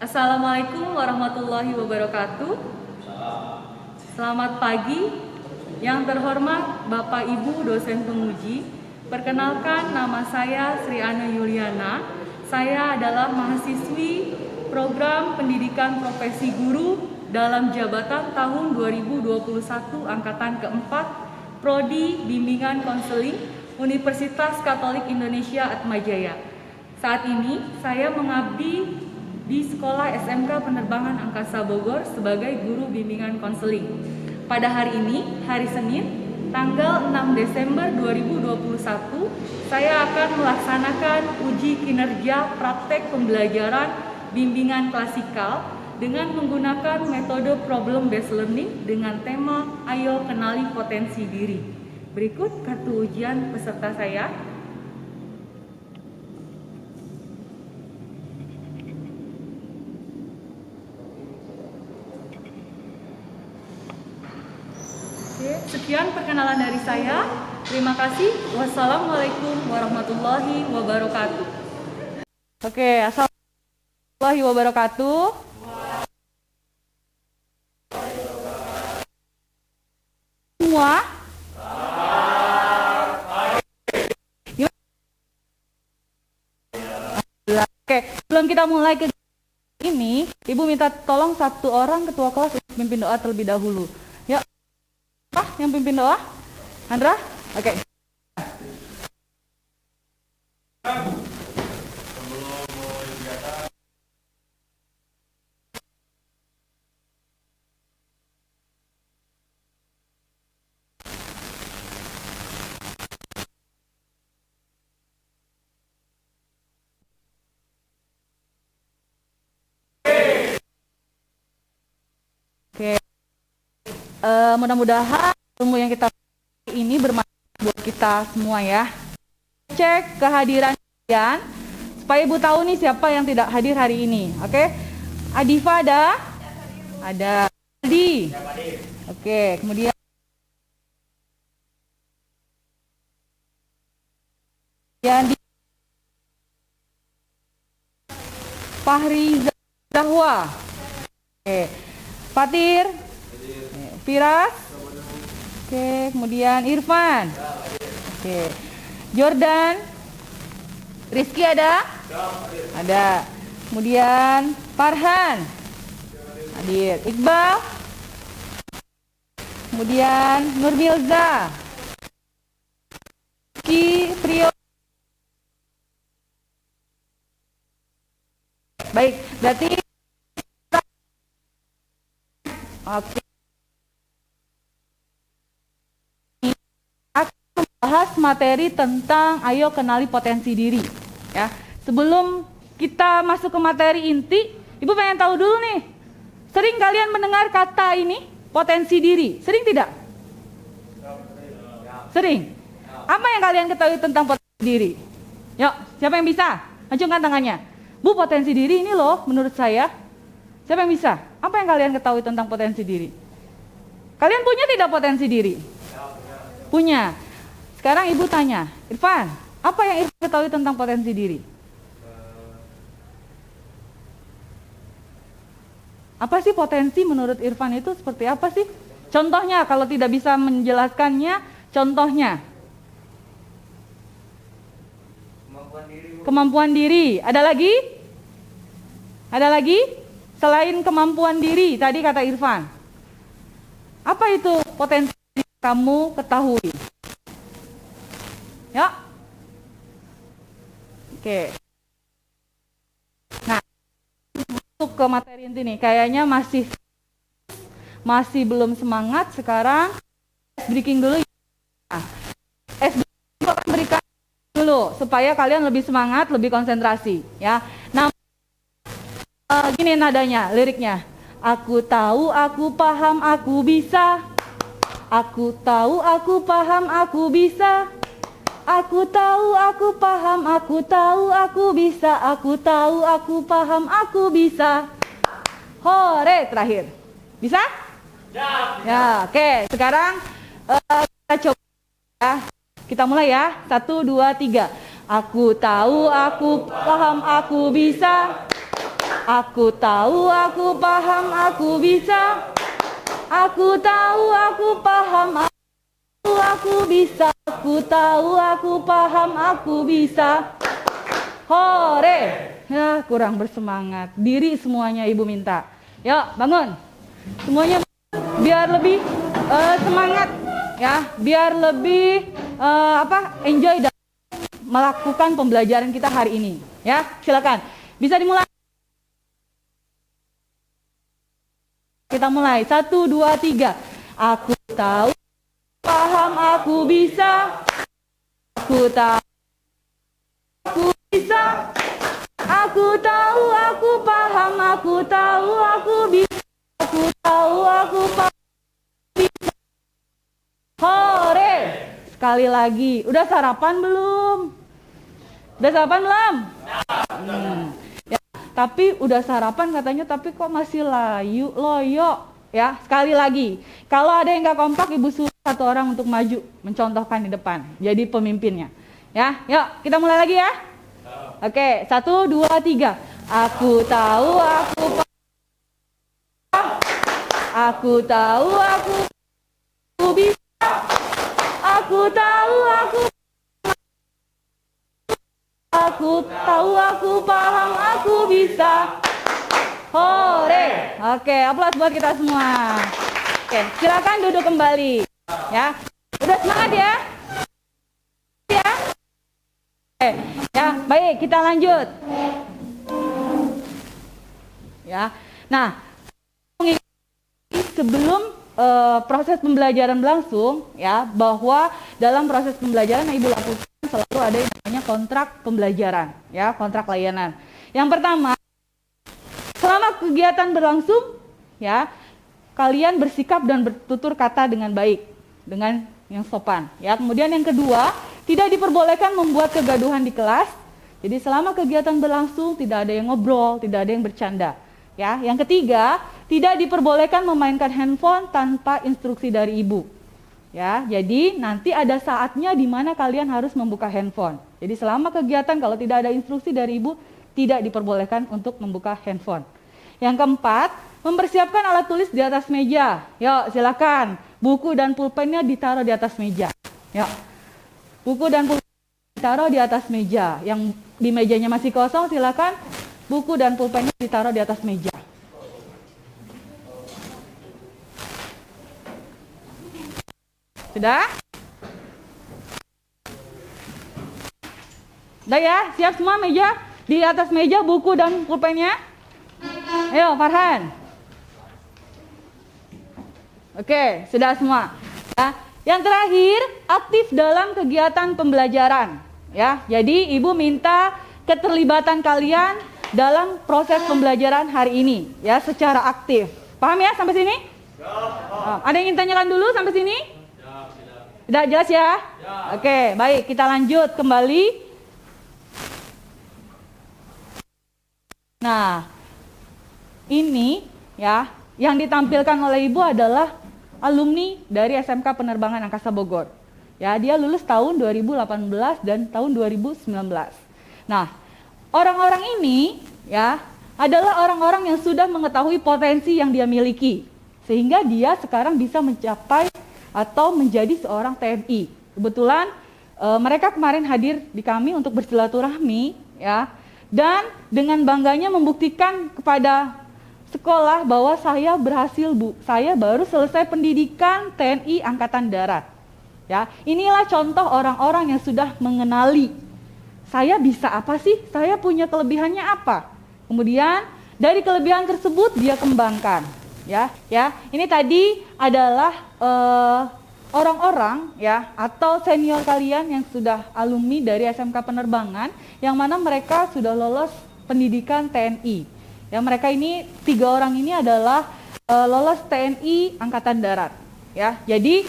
Assalamualaikum warahmatullahi wabarakatuh. Selamat pagi, yang terhormat Bapak Ibu dosen penguji. Perkenalkan, nama saya Sri Ana Yuliana. Saya adalah mahasiswi program pendidikan profesi guru dalam jabatan tahun 2021 angkatan keempat, Prodi Bimbingan Konseling Universitas Katolik Indonesia Atmajaya. Saat ini saya mengabdi di Sekolah SMK Penerbangan Angkasa Bogor sebagai guru bimbingan konseling. Pada hari ini, hari Senin, tanggal 6 Desember 2021, saya akan melaksanakan uji kinerja praktek pembelajaran bimbingan klasikal dengan menggunakan metode problem based learning dengan tema Ayo Kenali Potensi Diri. Berikut kartu ujian peserta saya. Oke, sekian perkenalan dari saya. Terima kasih. Wassalamualaikum warahmatullahi wabarakatuh. Oke, assalamualaikum warahmatullahi wabarakatuh. Semua. Oke, sebelum kita mulai ke ini, Ibu minta tolong satu orang ketua kelas untuk pimpin doa terlebih dahulu. Ya, yang pimpin doa? Andra? Oke. Oke. Mudah-mudahan ilmu yang kita ini bermanfaat buat kita semua ya. Cek kehadiran kalian supaya Ibu tahu nih siapa yang tidak hadir hari ini. Oke. Adifa ada? Ada. Aldi. Oke, kemudian di Fahri Zahwa. Oke. Fatir. Firas. Oke, kemudian Irfan. Oke. Jordan. Rizky ada? Ada. Kemudian Farhan. Hadir. Iqbal. Kemudian Nurmilza. Ki Priyo. Baik, berarti oke. Akan membahas materi tentang ayo kenali potensi diri. Ya, sebelum kita masuk ke materi inti, Ibu pengen tahu dulu nih. Sering kalian mendengar kata ini, potensi diri? Sering tidak? Sering. Apa yang kalian ketahui tentang potensi diri? Yuk, siapa yang bisa? Acungkan tangannya. Bu, potensi diri ini loh menurut saya. Siapa yang bisa? Apa yang kalian ketahui tentang potensi diri? Kalian punya tidak potensi diri? Punya. Sekarang Ibu tanya, Irfan, apa yang Irfan ketahui tentang potensi diri? Apa sih potensi menurut Irfan itu seperti apa sih? Contohnya, kalau tidak bisa menjelaskannya, contohnya. Kemampuan diri. Ada lagi? Ada lagi? Selain kemampuan diri, tadi kata Irfan. Apa itu potensi yang kamu ketahui? Ya. Oke. Nah, masuk ke materi inti nih. Kayaknya masih belum semangat. Sekarang breaking dulu. Nah, breaking akan berikan dulu supaya kalian lebih semangat, lebih konsentrasi. Ya. Nah, gini nadanya, liriknya. Aku tahu, aku paham, aku bisa. Aku tahu, aku paham, aku bisa. Aku tahu, aku paham, aku tahu, aku bisa. Aku tahu, aku paham, aku bisa. Hore, terakhir. Bisa? Ya, oke. Sekarang kita coba ya. Kita mulai ya. 1, 2, 3. Aku tahu, aku paham, aku bisa. Aku tahu, aku paham, aku bisa. Aku tahu, aku paham, aku bisa. Aku tahu, aku paham, aku bisa. Hore. Ya, kurang bersemangat. Diri semuanya Ibu minta. Yuk, bangun. Semuanya biar lebih semangat ya, biar lebih enjoy dan melakukan pembelajaran kita hari ini. Ya, silakan. Bisa dimulai. Kita mulai. 1, 2, 3. Aku tahu, paham, aku bisa. Aku tahu, aku bisa. Aku tahu, aku paham, aku tahu, aku bisa. Aku tahu, aku paham, bisa. Hore. Sekali lagi. Udah sarapan belum? Udah sarapan belum? Ya, tapi udah sarapan katanya, tapi kok masih loyo. Ya, sekali lagi. Kalau ada yang nggak kompak, Ibu suruh satu orang untuk maju, mencontohkan di depan, jadi pemimpinnya. Ya, yuk kita mulai lagi ya. Oke, 1, 2, 3. Aku tahu, aku paham. Aku tahu, aku bisa. Aku tahu, aku tahu, aku paham, aku bisa. Hore. Oke, aplaus buat kita semua. Oke, silakan duduk kembali. Ya, udah semangat ya? Ya. Oke, ya, baik, kita lanjut. Ya, nah, sebelum proses pembelajaran berlangsung, ya, bahwa dalam proses pembelajaran yang Ibu lakukan selalu ada yang namanya kontrak pembelajaran, ya, kontrak layanan. Yang pertama, selama kegiatan berlangsung, ya, kalian bersikap dan bertutur kata dengan baik, dengan yang sopan. Ya, kemudian yang kedua, tidak diperbolehkan membuat kegaduhan di kelas. Jadi selama kegiatan berlangsung tidak ada yang ngobrol, tidak ada yang bercanda. Ya, yang ketiga, tidak diperbolehkan memainkan handphone tanpa instruksi dari ibu. Ya, jadi nanti ada saatnya di mana kalian harus membuka handphone. Jadi selama kegiatan kalau tidak ada instruksi dari ibu, tidak diperbolehkan untuk membuka handphone. Yang keempat, mempersiapkan alat tulis di atas meja. Yuk, silakan. Buku dan pulpennya ditaruh di atas meja. Yuk. Buku dan pulpen ditaruh di atas meja. Yang di mejanya masih kosong, silakan. Buku dan pulpennya ditaruh di atas meja. Sudah? Udah ya? Siap semua meja? Di atas meja buku dan pulpennya? Ayo, Farhan. Oke, sudah semua. Ya. Yang terakhir, aktif dalam kegiatan pembelajaran. Ya, jadi Ibu minta keterlibatan kalian dalam proses pembelajaran hari ini, ya, secara aktif. Paham ya sampai sini? Ya. Ada yang ingin tanyakan dulu sampai sini? Tidak jelas ya? Oke, baik, kita lanjut kembali. Nah, ini ya, yang ditampilkan oleh Ibu adalah alumni dari SMK Penerbangan Angkasa Bogor. Ya, dia lulus tahun 2018 dan tahun 2019. Nah, orang-orang ini ya adalah orang-orang yang sudah mengetahui potensi yang dia miliki, sehingga dia sekarang bisa mencapai atau menjadi seorang TNI. Kebetulan mereka kemarin hadir di kami untuk bersilaturahmi, ya, dan dengan bangganya membuktikan kepada sekolah bahwa saya berhasil, Bu. Saya baru selesai pendidikan TNI Angkatan Darat. Ya, inilah contoh orang-orang yang sudah mengenali saya bisa apa sih? Saya punya kelebihannya apa? Kemudian dari kelebihan tersebut dia kembangkan. Ya. Ini tadi adalah orang-orang ya atau senior kalian yang sudah alumni dari SMK Penerbangan yang mana mereka sudah lolos pendidikan TNI. Ya, mereka ini 3 orang ini adalah lolos TNI Angkatan Darat. Ya, jadi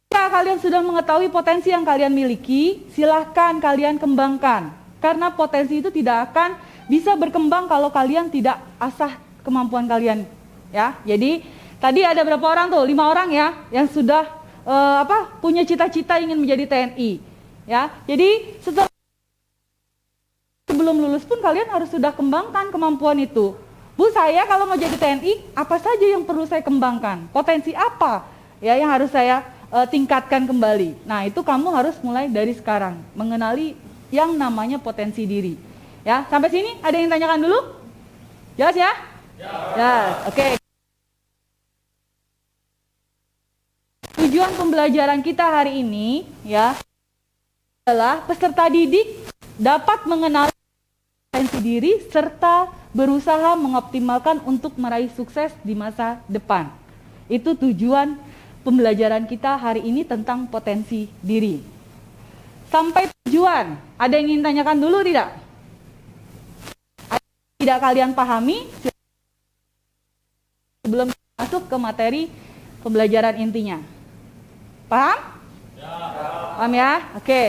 jika kalian sudah mengetahui potensi yang kalian miliki, silahkan kalian kembangkan. Karena potensi itu tidak akan bisa berkembang kalau kalian tidak asah kemampuan kalian. Ya, jadi tadi ada berapa orang tuh? 5 orang ya, yang sudah punya cita-cita ingin menjadi TNI. Ya, jadi sebelum sebelum lulus pun kalian harus sudah kembangkan kemampuan itu. Bu, saya kalau mau jadi TNI, apa saja yang perlu saya kembangkan? Potensi apa ya yang harus saya tingkatkan kembali? Nah, itu kamu harus mulai dari sekarang, mengenali yang namanya potensi diri. Ya, sampai sini ada yang tanyakan dulu? Jelas ya? Ya, oke. Tujuan pembelajaran kita hari ini ya adalah peserta didik dapat mengenali potensi diri serta berusaha mengoptimalkan untuk meraih sukses di masa depan. Itu tujuan pembelajaran kita hari ini tentang potensi diri. Sampai tujuan, ada yang ingin tanyakan dulu tidak? Tidak kalian pahami? Sebelum masuk ke materi pembelajaran intinya. Paham? Ya. Paham ya? Oke.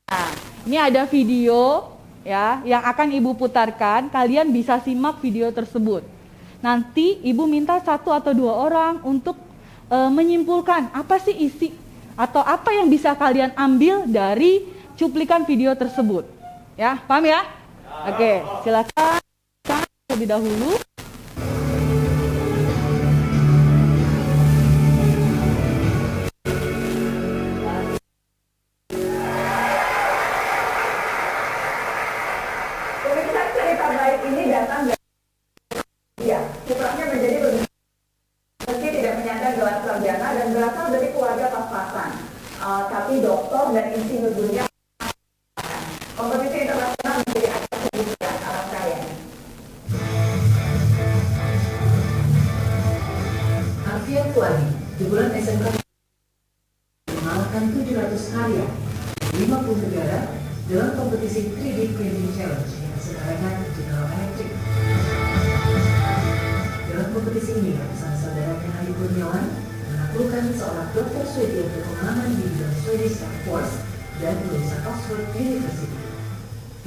Nah, ini ada video ya yang akan Ibu putarkan. Kalian bisa simak video tersebut. Nanti Ibu minta 1 atau 2 orang untuk menyimpulkan apa sih isi atau apa yang bisa kalian ambil dari cuplikan video tersebut. Ya, paham ya? Oke, silakan terlebih dahulu. Tapi doktor dan insinyur dunia kompetisi internasional menjadi ajang kebutuhan alam saya. Alfian Tuani di bulan SMK mengalahkan 700 karya 50 negara dalam kompetisi 3D Printing Challenge yang diselenggarakan General Electric. Dalam kompetisi ini, ratusan saudaranya Adi Kurniawan menaklukkan seorang dokter Swedia yang berpengalaman di bidang Swedish Air Force dan lulusan Oxford University.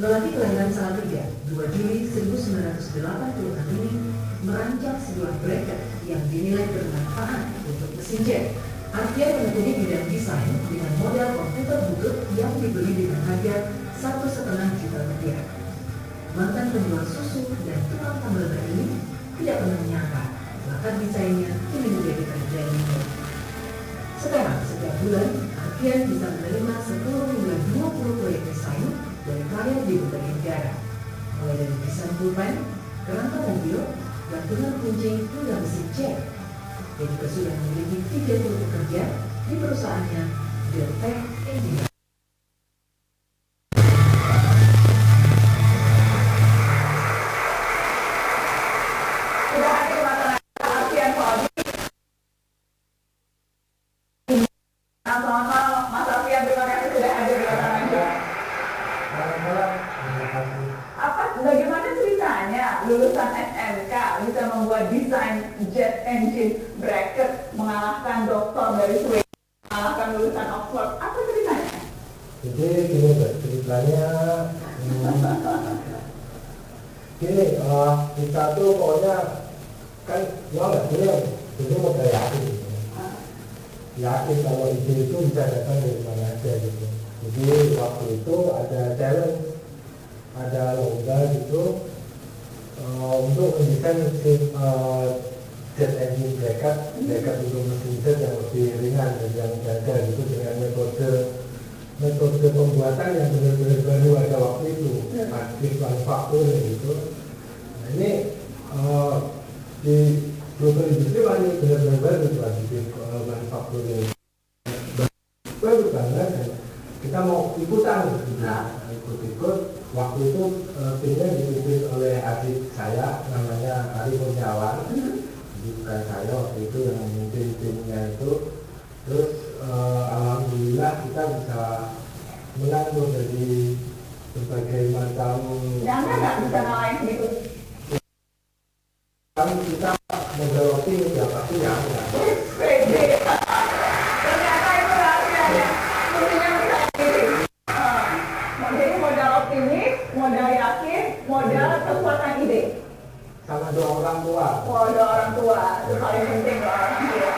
Lelaki kelahiran Salatiga, 2 Juli 1986 ini merancang sebuah bracket yang dinilai bermanfaat untuk mesin jet. Alfian menekuni bidang desain dengan model komputer butut yang dibeli dengan harga Rp1,5 juta. Mantan penjual susu dan tukang tambal ban ini tidak pernah menyangka bakat desainnya kini menjadi pekerjaannya. Sekarang setiap bulan Alfian bisa menerima 10 hingga 20 proyek desain dari klien di berbagai negara, mulai dari desain pulpen, kerangka mobil, gantungan kunci hingga mesin jet. Dia juga sudah memiliki 30 pekerja di perusahaannya The Tech Engineer. Bagaimana ceritanya lulusan SMK bisa membuat desain jet engine bracket mengalahkan doktor dari Swedia, mengalahkan lulusan Oxford? Apa ceritanya? Jadi gini ceritanya, gini kita tuh pokoknya kan nggak boleh jadi modal yakin kalau ide itu bisa datang dari mana aja gitu. Jadi waktu itu ada challenge, ada lomba gitu untuk mendesain jet engine bracket untuk mesin jet yang lebih ringan dan yang jaga gitu dengan metode pembuatan yang benar-benar baru ada waktu itu, aktif manufacturing gitu. Nah ini di global industri masih benar-benar baru itu aktif manufacturing baru banget. Kita mau ikutan gitu. Ikut waktu itu timnya dipimpin oleh adik saya namanya Adi Kurniawan, bukan saya waktu itu yang memimpin timnya itu. Terus alhamdulillah kita bisa menang dari berbagai macam. Jangan nggak bisa ngalahin gitu. Kan kita modal optimis ya pasti ya. Ternyata itu rahasianya. Kuncinya bisa diri. Jadi modal optimis, modal yakin, modal kekuatan ide. Sama doa orang tua. Oh, doa orang tua itu paling penting, doa orang tua.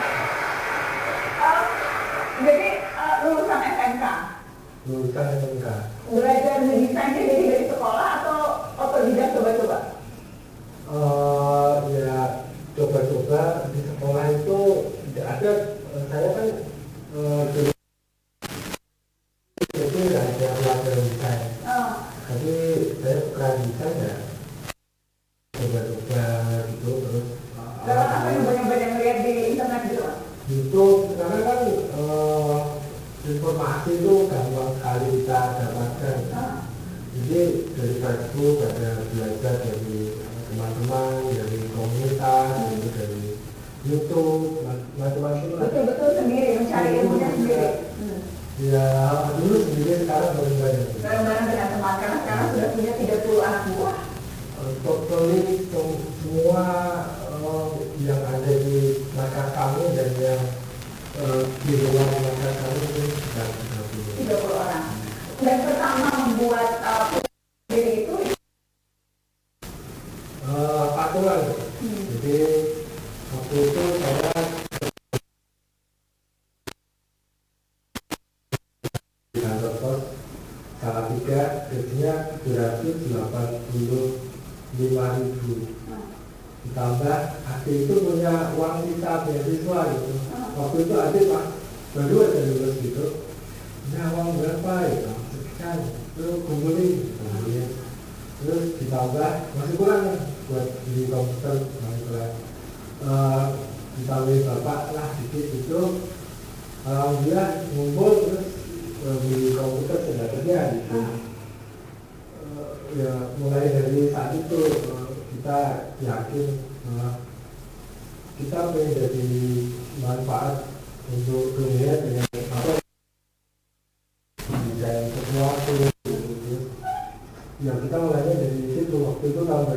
Jadi lulusan SMK, lulusan SMK. Belajar mendesainnya jadi dari sekolah atau otodidak coba-coba? Ya coba-coba di sekolah itu ada, saya kan dulu itu nggak ada pelajaran desain, tapi saya suka desain ya coba-coba gitu terus. Lewat apa nyoba-nyoba yang lihat di internet gitu? YouTube, karena kan informasi itu gampang sekali kita dapatkan. Jadi dari Facebook ada belajar dari teman-teman, dari komunitas, itu dari YouTube, macam-macam lah. Betul-betul sendiri, mencari ilmunya sendiri. Ya, dulu sendiri, sekarang bareng-bareng. Bareng-bareng dengan teman, karena sekarang sudah punya 30 anak buah. Totally semua yang ada di masyarakat kami dan yang di luar masyarakat kami itu sudah 30 orang. Dan pertama membuat diri itu patungan. Jadi waktu itu saya di kantor pos Salatiga, gajinya 785.000. Ditambah adik itu punya uang sisa beasiswa gitu. Waktu itu adik pas baru aja lulus gitu, punya uang berapa gitu, sekian, terus kumpulin, terus ditambah masih kurang nih buat beli komputer, masih kurang. Ditambahin bapak lah dikit itu, alhamdulillah ngumpul terus beli komputer sudah kerja gitu. Ya mulai dari saat itu kita yakin kita pengen jadi manfaat untuk dunia dengan apa desain sesuatu gitu. Ya kita mulainya dari situ, waktu itu tahun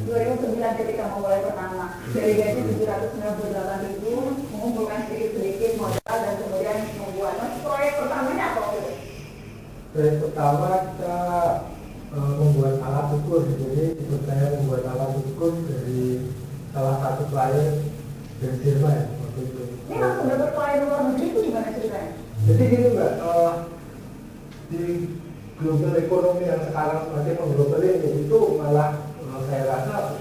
2009 ketika memulai pertama dari gaji 798.000 mengumpulkan sedikit-sedikit modal dan kemudian membuat proyek pertamanya apa waktu itu? Proyek pertama kita membuat alat ukur. Jadi ikut saya membuat alat ukur dari salah satu klien dari Jerman waktu itu. Ini langsung dapat klien luar negeri itu gimana ceritanya? Jadi gini mbak, di global ekonomi yang sekarang semakin mengglobal ini itu malah saya rasa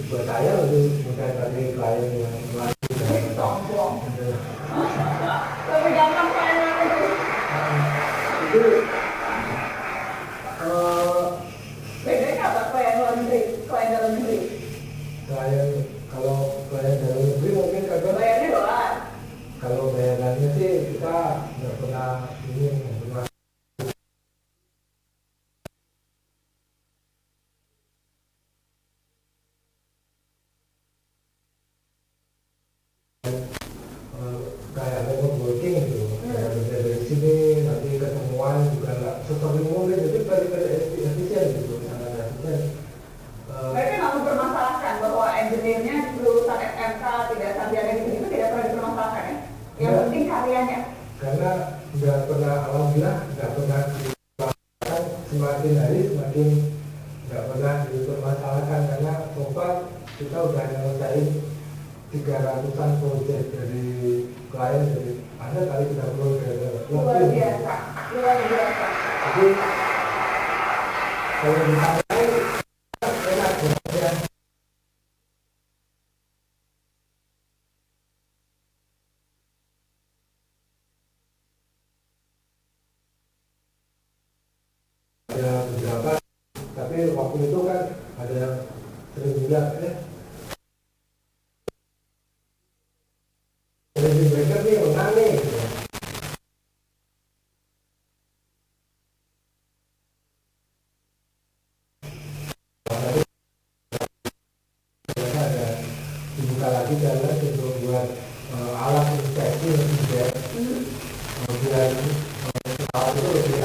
buat saya lebih mencari klien yang lagi dan sombong. Lebih gampang klien luar negeri. Itu bedanya apa klien luar negeri, klien dalam negeri? klien, kalau klien dalam negeri mungkin karena Bayarnya dolar. kalau bayarannya sih kita nggak pernah ini, nggak pernah kayak remote working gitu. Kayak kerja dari sini nanti ketemuan juga nggak sesering mungkin, jadi very efisien gitu, sangat efisien. Mereka nggak mempermasalahkan bahwa engineer-nya lulusan SMK tidak sarjana gitu tidak pernah dipermasalahkan ya. Yang penting karyanya. Karena nggak pernah, alhamdulillah nggak pernah dipermasalahkan, semakin hari semakin nggak pernah dipermasalahkan, karena so far kita udah nyelesain 300-an proyek dari klien, dari ada kali 30 dari Luar biasa, luar biasa. jadi kalau ditanya enak ya. Ada beberapa, tapi waktu itu kan ada yang sering bilang lebih baik nih menang nih gitu. Ternyata ada dibuka lagi jalan untuk buat alat inspeksi lebih biar alat itu lebih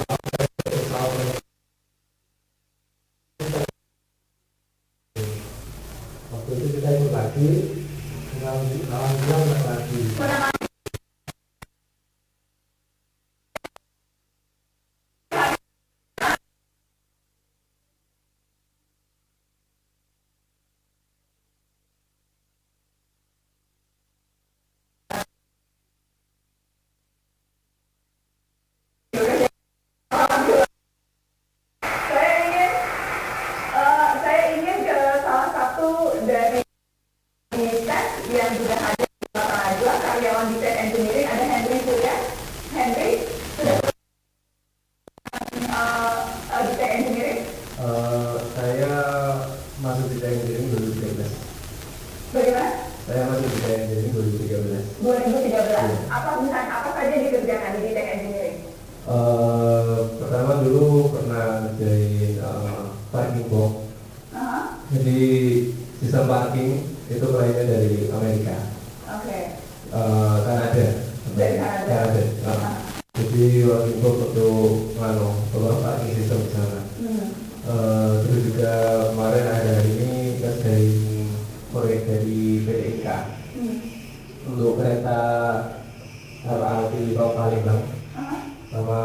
waktu itu kita ikut lagi, alhamdulillah lagi. untuk parking sistem di sana. Terus juga kemarin ada ini kita dari proyek dari PT IKA untuk kereta LRT Tol Palembang sama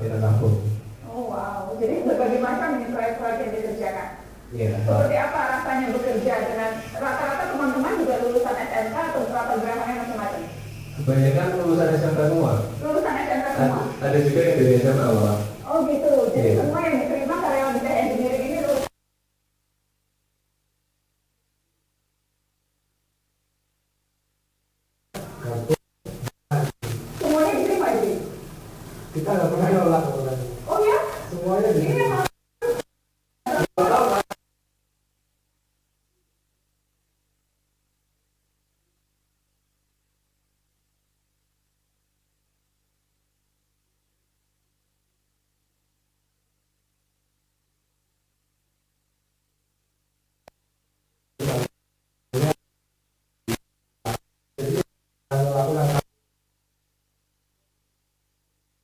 kereta Kampung. Oh wow, jadi berbagai macam ini proyek-proyek yang dikerjakan. Iya. Seperti apa rasanya bekerja dengan rata-rata teman-teman juga lulusan SMK atau latar belakangnya macam-macam? Kebanyakan lulusan SMK semua. Lulusan SMK semua? Ada juga yang dari SMA Pak. Oh gitu, jadi Iya. semua yang diterima karyawan desain engineering ini lulusan. Semuanya diterima jadi? Kita nggak pernah nolak orang. Oh ya? Semuanya Ini diterima. emang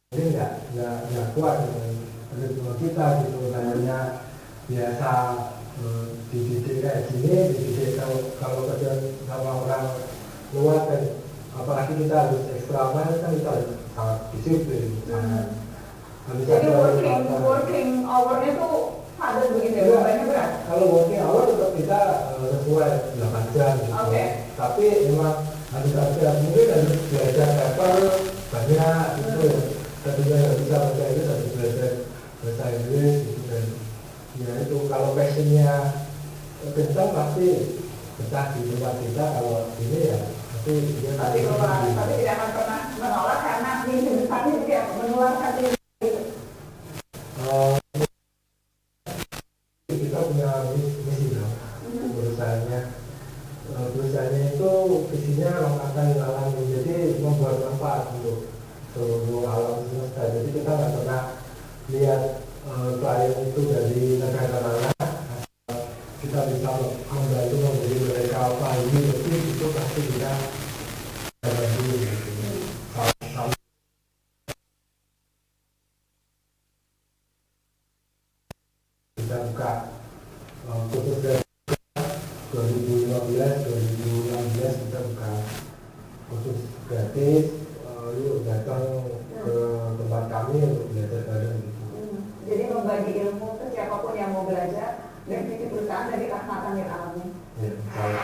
Ini nggak kuat dengan ritme kita gitu, namanya biasa dididik kayak gini, dididik kalau kerja sama orang luar kan, apalagi kita harus ekstra kan kita harus sangat disiplin. Harus jadi ada working hour-nya tuh padat begitu ya, Iya. bebannya berat. Kalau working hour tetap kita sesuai 8 jam gitu. Oke. Tapi memang harus ada mungkin harus belajar paper banyak gitu. Tadinya nggak bisa baca Inggris harus belajar bahasa Inggris gitu kan. Ya itu kalau passionnya kencang pasti betah di tempat kita. Kalau ini ya pasti dia Tapi tidak akan pernah menolak karena mimpi besarnya juga menularkan diri. Kita punya misi dong. Perusahaannya itu visinya lompatan alam, jadi membuat manfaat untuk seluruh alam semesta. Jadi kita nggak pernah lihat klien itu dari negara mana, kita bisa membantu memberi mereka value, jadi itu pasti kita bantu gitu. Sama kita buka khusus dari 2015 kita buka khusus gratis, yuk datang ke tempat kami untuk belajar bareng gitu. Jadi membagi ilmu ke siapapun yang mau belajar dan visi perusahaan dari rahmatan lil alamin. Ya, kalau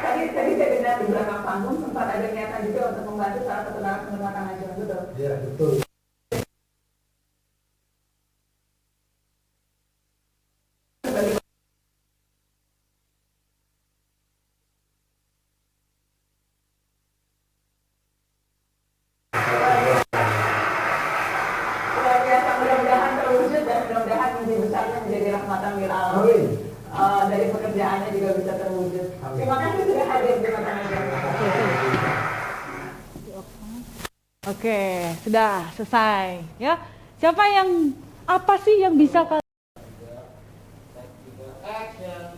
Tadi saya dengar di belakang panggung sempat ada niatan juga untuk membantu salah satu narasumber makan nasional, betul? ya betul. Luar biasa, mudah-mudahan terwujud dan mudah-mudahan mimpi besarnya menjadi rahmatan lil alamin. Amin. Dari pekerjaannya juga bisa terwujud. Amin. Terima kasih sudah hadir di makan nasional. Oke, sudah selesai ya. Siapa yang apa sih yang bisa kalian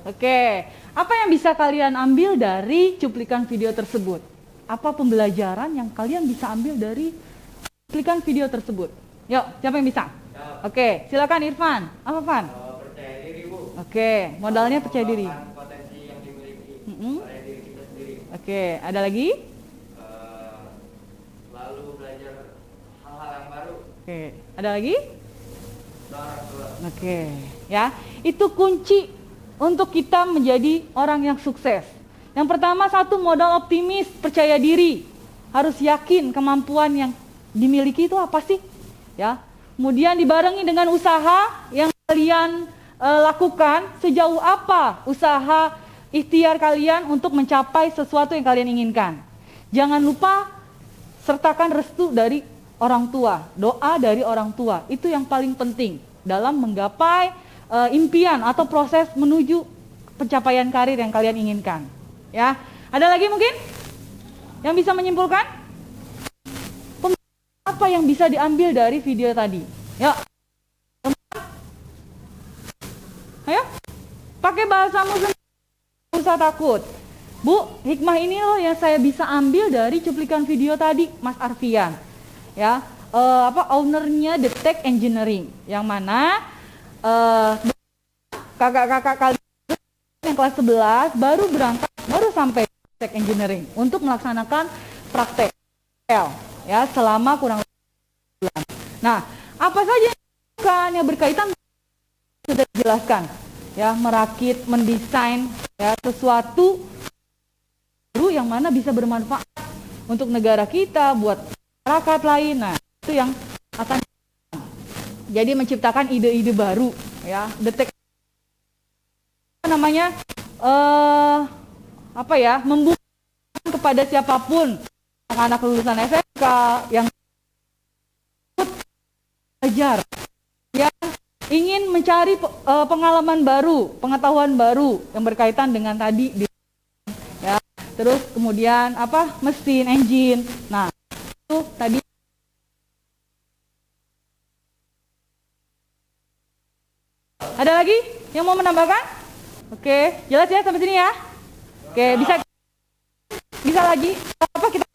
Oke, apa yang bisa kalian ambil dari cuplikan video tersebut? Apa pembelajaran yang kalian bisa ambil dari cuplikan video tersebut? Yuk, siapa yang bisa? Oke, silakan Irfan. Apa, Van? Percaya diri, Bu. Oke, modalnya percaya diri. Mengembangkan potensi yang dimiliki oleh diri kita sendiri. Oke, ada lagi? Lalu belajar hal-hal yang baru. Oke, ada lagi? Orang tua. Oke, ya. Itu kunci untuk kita menjadi orang yang sukses. Yang pertama, satu, modal optimis, percaya diri. Harus yakin kemampuan yang dimiliki itu apa sih? Ya. Kemudian dibarengi dengan usaha yang kalian lakukan, sejauh apa usaha ikhtiar kalian untuk mencapai sesuatu yang kalian inginkan. Jangan lupa sertakan restu dari orang tua, doa dari orang tua. Itu yang paling penting dalam menggapai impian atau proses menuju pencapaian karir yang kalian inginkan. Ya, ada lagi mungkin yang bisa menyimpulkan? Apa yang bisa diambil dari video tadi? Yuk, ayo, pakai bahasamu sendiri, nggak usah takut. Bu, hikmah ini loh yang saya bisa ambil dari cuplikan video tadi, Mas Arfian. ya, ownernya Detek Engineering, yang mana kakak-kakak kalian yang kelas 11 baru sampai Detek Engineering untuk melaksanakan praktek ya selama kurang lebih bulan. Nah, apa saja yang berkaitan sudah dijelaskan, ya, merakit, mendesain ya sesuatu baru yang mana bisa bermanfaat untuk negara kita, buat masyarakat lain. Nah, itu yang akan jadi menciptakan ide-ide baru, ya. Detek namanya membuka kepada siapapun, anak lulusan SMK yang belajar, yang ingin mencari pengalaman baru, pengetahuan baru yang berkaitan dengan tadi, ya. Terus kemudian mesin, engine. Nah, itu tadi. Ada lagi yang mau menambahkan? Oke, jelas ya sampai sini ya. Oke, bisa lagi kita.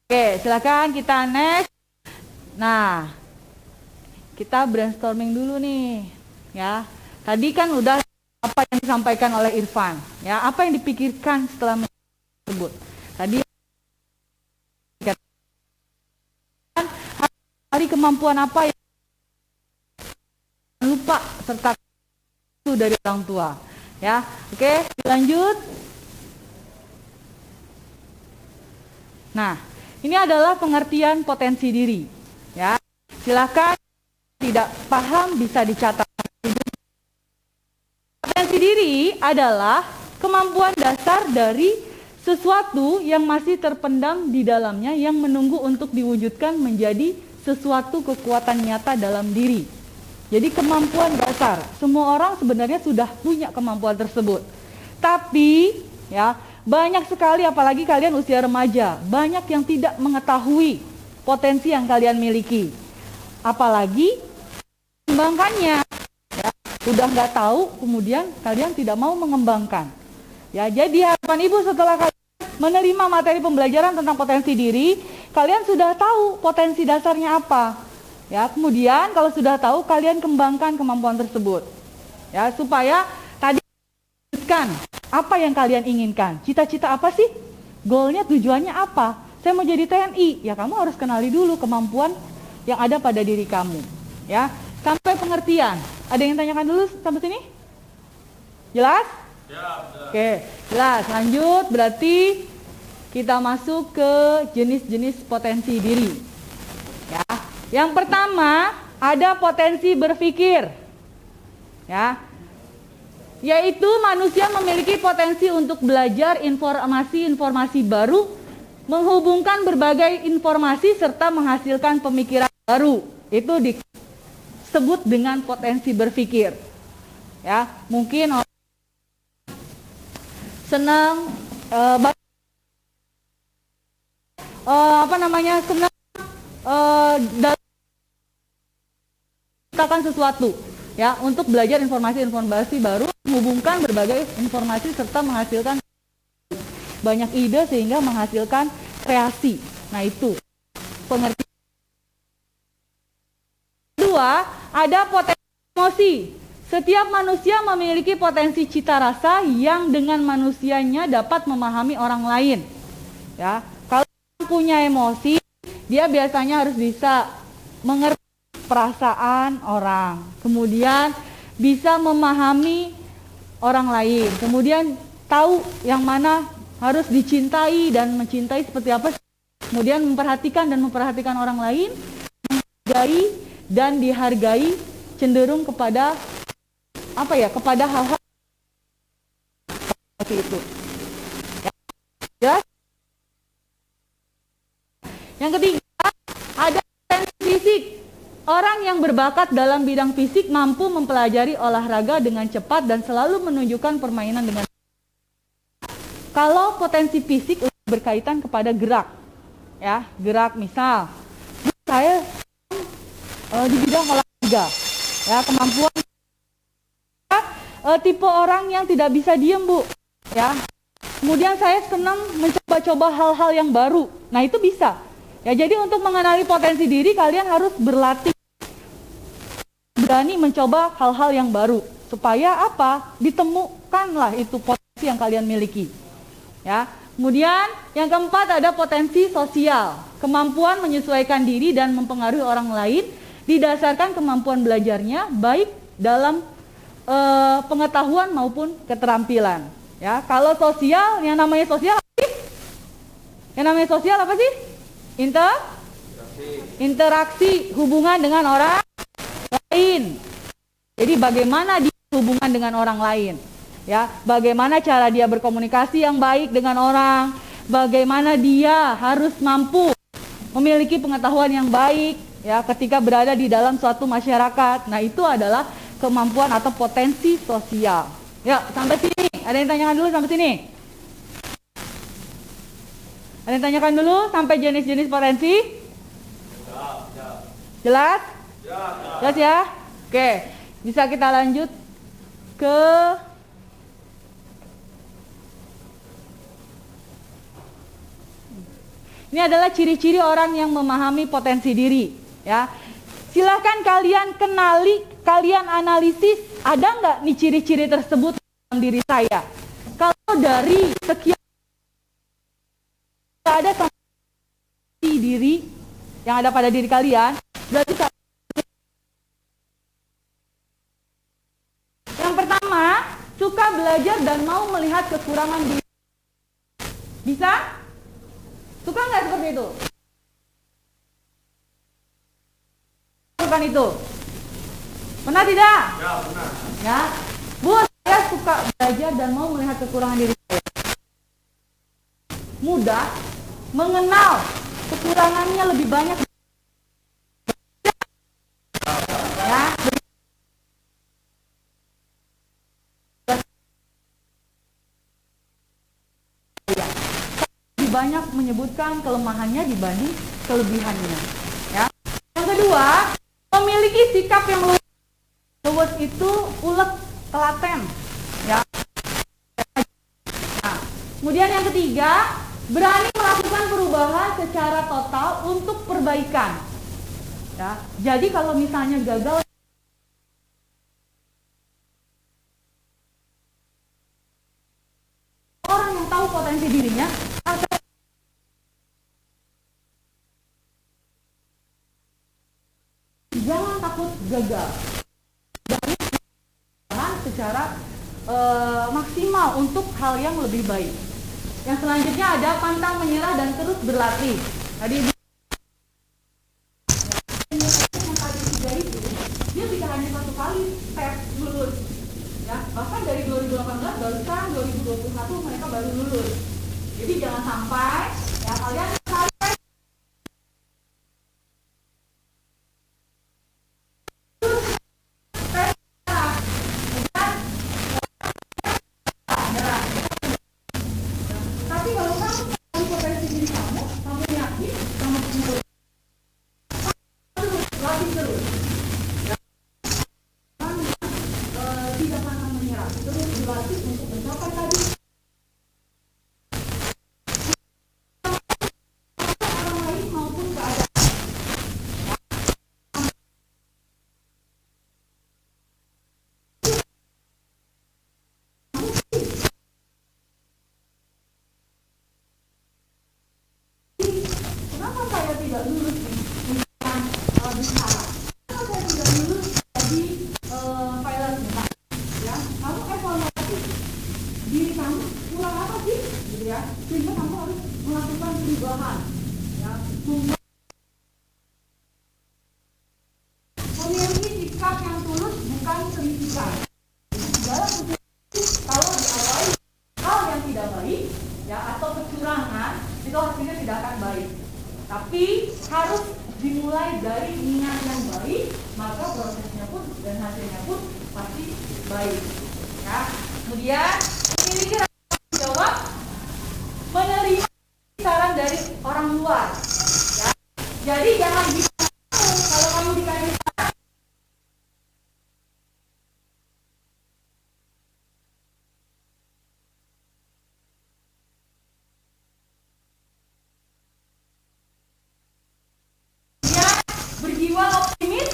Oke, silakan kita next. Nah, kita brainstorming dulu nih, ya. Tadi kan udah apa yang disampaikan oleh Irfan, ya, apa yang dipikirkan setelah tersebut. Tadi hari kemampuan apa yang lupa serta itu dari orang tua, ya. Oke, lanjut. Nah, ini adalah pengertian potensi diri, ya. Silakan tidak paham bisa dicatat. Potensi diri adalah kemampuan dasar dari sesuatu yang masih terpendam di dalamnya yang menunggu untuk diwujudkan menjadi sesuatu kekuatan nyata dalam diri. Jadi kemampuan dasar, semua orang sebenarnya sudah punya kemampuan tersebut. Tapi ya, banyak sekali apalagi kalian usia remaja, banyak yang tidak mengetahui potensi yang kalian miliki. Apalagi mengembangkannya. Ya, udah nggak tahu, kemudian kalian tidak mau mengembangkan. Ya, jadi harapan Ibu setelah kalian menerima materi pembelajaran tentang potensi diri, kalian sudah tahu potensi dasarnya apa. Ya, kemudian kalau sudah tahu, kalian kembangkan kemampuan tersebut. Ya, supaya tadi apa yang kalian inginkan. Cita-cita apa sih? Goalnya, tujuannya apa? Saya mau jadi TNI. Ya, kamu harus kenali dulu kemampuan yang ada pada diri kamu. Ya, sampai pengertian. Ada yang tanyakan dulu sampai sini? Jelas? Ya, oke, jelas. Lanjut, berarti kita masuk ke jenis-jenis potensi diri. Ya. Yang pertama, ada potensi berpikir. Ya. Yaitu manusia memiliki potensi untuk belajar informasi-informasi baru, menghubungkan berbagai informasi serta menghasilkan pemikiran baru. Itu disebut dengan potensi berpikir. Ya, mungkin orang senang senang dalam sesuatu, ya, untuk belajar informasi-informasi baru, menghubungkan berbagai informasi serta menghasilkan banyak ide sehingga menghasilkan kreasi. Nah, itu pengertian. Kedua, ada potensi emosi. Setiap manusia memiliki potensi cita rasa yang dengan manusianya dapat memahami orang lain. Ya, kalau punya emosi, dia biasanya harus bisa mengerti perasaan orang, kemudian bisa memahami orang lain, kemudian tahu yang mana harus dicintai dan mencintai seperti apa, kemudian memperhatikan orang lain, menghargai dan dihargai, cenderung kepada kepada hal-hal seperti itu. Ya. Yang ketiga, ada potensi fisik. Orang yang berbakat dalam bidang fisik mampu mempelajari olahraga dengan cepat dan selalu menunjukkan permainan dengan. Kalau potensi fisik berkaitan kepada gerak, ya, gerak, misal saya di bidang olahraga, ya, kemampuan tipe orang yang tidak bisa diem, Bu, ya. Kemudian saya senang mencoba-coba hal-hal yang baru. Nah, itu bisa. Ya, jadi untuk mengenali potensi diri kalian harus berlatih, berani mencoba hal-hal yang baru supaya apa? Ditemukanlah itu potensi yang kalian miliki. Ya. Kemudian yang keempat ada potensi sosial, kemampuan menyesuaikan diri dan mempengaruhi orang lain didasarkan kemampuan belajarnya baik dalam pengetahuan maupun keterampilan. Ya, kalau sosial, yang namanya sosial apa sih? Yang namanya sosial apa sih? Interaksi hubungan dengan orang lain. Jadi bagaimana dia hubungan dengan orang lain? Ya, bagaimana cara dia berkomunikasi yang baik dengan orang? Bagaimana dia harus mampu memiliki pengetahuan yang baik ya ketika berada di dalam suatu masyarakat. Nah, itu adalah kemampuan atau potensi sosial. Ya, sampai sini. Ada yang tanyakan dulu sampai sini? Ada yang tanyakan dulu sampai jenis-jenis potensi? Jelas? Jelas ya? Oke, bisa kita lanjut ke ini adalah ciri-ciri orang yang memahami potensi diri. Ya, silahkan kalian kenali, kalian analisis, ada nggak nih ciri-ciri tersebut dalam diri saya? Kalau dari sekian ada potensi diri yang ada pada diri kalian, berarti yang pertama, suka belajar dan mau melihat kekurangan diri. Bisa? Suka nggak seperti itu? Bukan itu. Pernah tidak? Ya, pernah. Ya. Bu, saya suka belajar dan mau melihat kekurangan diri saya. Mudah mengenal kekurangannya lebih banyak. Ya. Banyak menyebutkan kelemahannya dibanding kelebihannya. Ya. Yang kedua, memiliki sikap yang luwes. Luwes itu ulet, telaten. Ya. Nah, kemudian yang ketiga, berani melakukan perubahan secara total untuk perbaikan. Ya. Jadi kalau misalnya gagal, orang yang tahu potensi dirinya akan jangan takut gagal. Berani secara maksimal untuk hal yang lebih baik. Yang selanjutnya ada pantang menyerah dan terus berlatih. Tadi dia bisa hanya satu kali tes lulus. Ya, bahkan dari 2018 baru sekarang 2021 mereka baru lulus. Jadi jangan sampai ya kalian berjiwa optimis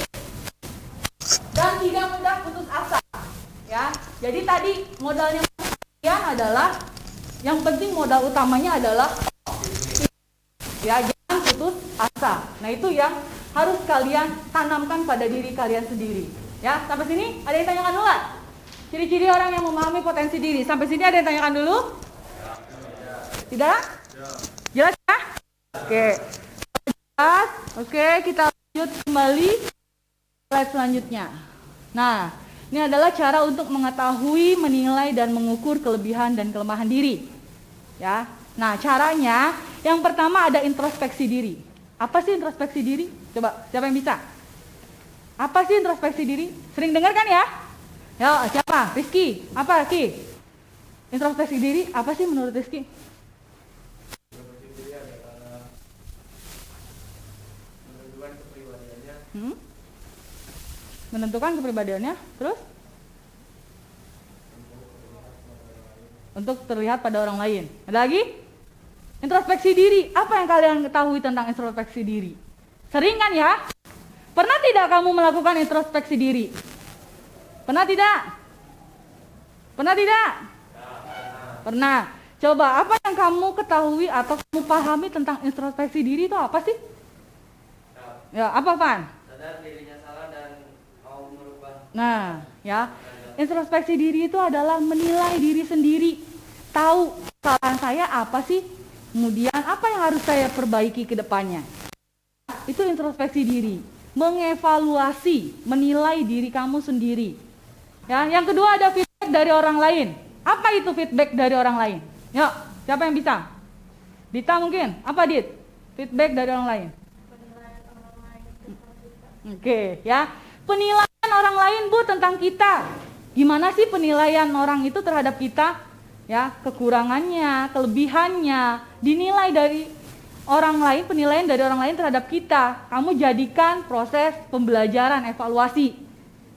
dan tidak mudah putus asa. Ya, jadi tadi modalnya kalian adalah, yang penting modal utamanya adalah ya, jangan putus asa. Nah, itu yang harus kalian tanamkan pada diri kalian sendiri. Ya, sampai sini ada yang tanyakan dulu nggak? Ciri-ciri orang yang memahami potensi diri. Sampai sini ada yang tanyakan dulu? Tidak? Jelas ya? Oke. Jelas. Oke, kita lanjut kembali slide selanjutnya. Nah, ini adalah cara untuk mengetahui, menilai, dan mengukur kelebihan dan kelemahan diri. Ya. Nah, caranya yang pertama ada introspeksi diri. Apa sih introspeksi diri? Coba, siapa yang bisa? Apa sih introspeksi diri? Sering dengar kan ya? Ya, siapa? Rizky. Apa, Ki? Introspeksi diri, apa sih menurut Rizky? Menentukan kepribadiannya. Menentukan kepribadiannya, terus? Untuk terlihat pada orang lain. Ada lagi? Introspeksi diri. Apa yang kalian ketahui tentang introspeksi diri? Sering kan ya? Pernah tidak kamu melakukan introspeksi diri? Pernah tidak? Pernah tidak? Pernah. Coba, apa yang kamu ketahui atau kamu pahami tentang introspeksi diri itu apa sih? Ya, apa, Pan? Sadar dirinya salah dan mau merubah. Nah, ya. Introspeksi diri itu adalah menilai diri sendiri. Tahu kesalahan saya apa sih? Kemudian apa yang harus saya perbaiki ke depannya? Itu introspeksi diri. Mengevaluasi, menilai diri kamu sendiri. Ya, yang kedua ada feedback dari orang lain. Apa itu feedback dari orang lain? Yuk, siapa yang bisa? Dita mungkin? Apa, Dit? Feedback dari orang lain. Oke, ya. Penilaian orang lain, Bu, tentang kita. Gimana sih penilaian orang itu terhadap kita? Ya, kekurangannya, kelebihannya, dinilai dari orang lain, penilaian dari orang lain terhadap kita. Kamu jadikan proses pembelajaran, evaluasi.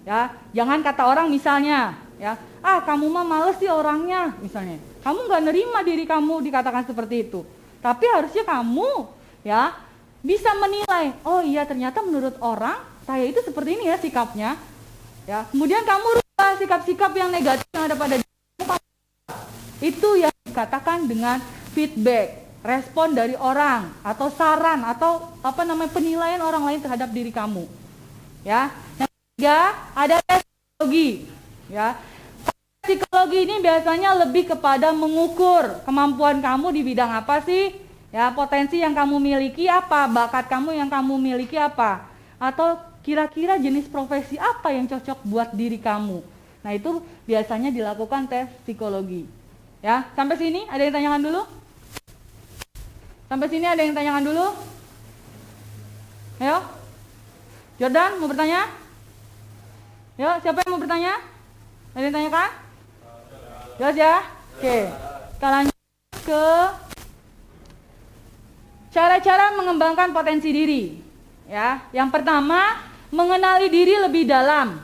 Ya, jangan kata orang misalnya, ya, kamu mah males sih orangnya, misalnya. Kamu nggak nerima diri kamu dikatakan seperti itu. Tapi harusnya kamu, ya, bisa menilai. Oh iya, ternyata menurut orang saya itu seperti ini ya sikapnya. Ya, kemudian kamu rubah sikap-sikap yang negatif yang ada pada diri kamu. Itu yang dikatakan dengan feedback, respon dari orang atau saran atau penilaian orang lain terhadap diri kamu. Ya. Yang ketiga ada tes psikologi. Ya. Tes psikologi ini biasanya lebih kepada mengukur kemampuan kamu di bidang apa sih? Ya, potensi yang kamu miliki apa, bakat kamu yang kamu miliki apa, atau kira-kira jenis profesi apa yang cocok buat diri kamu. Nah, itu biasanya dilakukan tes psikologi. Ya, sampai sini ada yang tanyakan dulu? Sampai sini ada yang tanyakan dulu? Ayo. Jordan mau bertanya? Yuk, siapa yang mau bertanya? Ada yang tanyakan? Jelas ya? Oke. Kita lanjut ke cara-cara mengembangkan potensi diri. Ya, yang pertama, mengenali diri lebih dalam.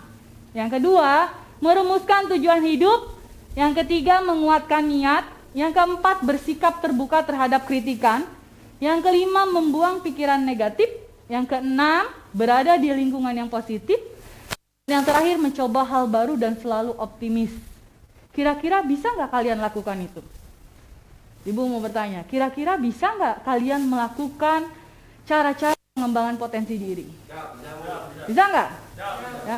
Yang kedua, merumuskan tujuan hidup. Yang ketiga, menguatkan niat. Yang keempat, bersikap terbuka terhadap kritikan. Yang kelima, membuang pikiran negatif. Yang keenam, berada di lingkungan yang positif. Yang terakhir, mencoba hal baru dan selalu optimis. Kira-kira bisa nggak kalian lakukan itu? Ibu mau bertanya, kira-kira bisa nggak kalian melakukan cara-cara pengembangan potensi diri? Bisa nggak? Ya.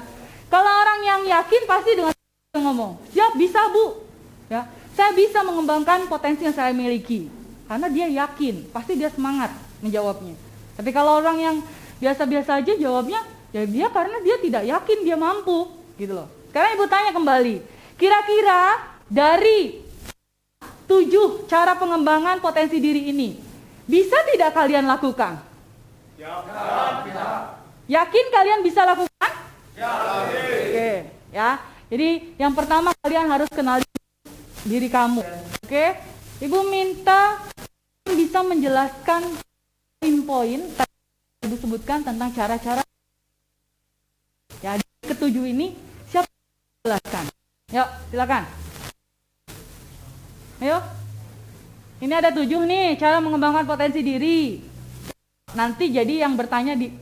Kalau orang yang yakin pasti dengan ngomong, siap, bisa, Bu. Ya, saya bisa mengembangkan potensi yang saya miliki. Karena dia yakin, pasti dia semangat menjawabnya. Tapi kalau orang yang biasa-biasa aja jawabnya, ya dia karena dia tidak yakin dia mampu, gitu loh. Sekarang Ibu tanya kembali, kira-kira dari 7 cara pengembangan potensi diri ini, bisa tidak kalian lakukan? Ya, bisa. Yakin kalian bisa lakukan? Ya. Oke, ya. Jadi yang pertama kalian harus kenali diri kamu. Oke, Ibu minta bisa menjelaskan poin-poin yang Ibu sebutkan tentang cara-cara. Ya, ketujuh ini siapa yang menjelaskan? Yuk, silakan. Ayo. Ini ada 7 nih cara mengembangkan potensi diri. Nanti jadi yang bertanya di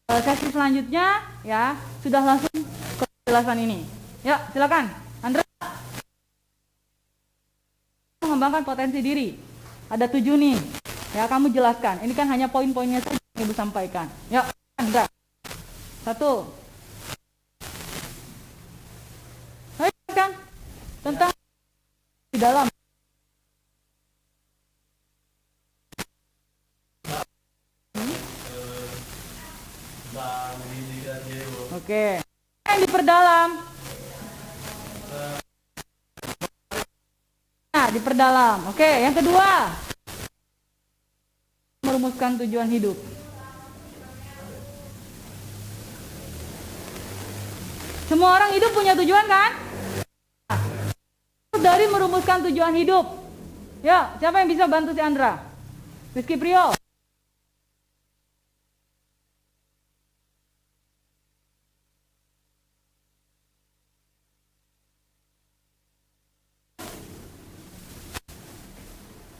sesi selanjutnya ya sudah langsung ke penjelasan ini. Ya, silakan. Andra, mengembangkan potensi diri. Ada 7 nih. Ya, kamu jelaskan. Ini kan hanya poin-poinnya saja yang Ibu sampaikan. Ya, Andra. 1. Ayo kan tentang di dalam. Oke. Yang diperdalam. Nah, diperdalam. Oke, yang kedua. Merumuskan tujuan hidup. Semua orang hidup punya tujuan kan? Dari merumuskan tujuan hidup. Ya, siapa yang bisa bantu si Andra? Rizky Priyo.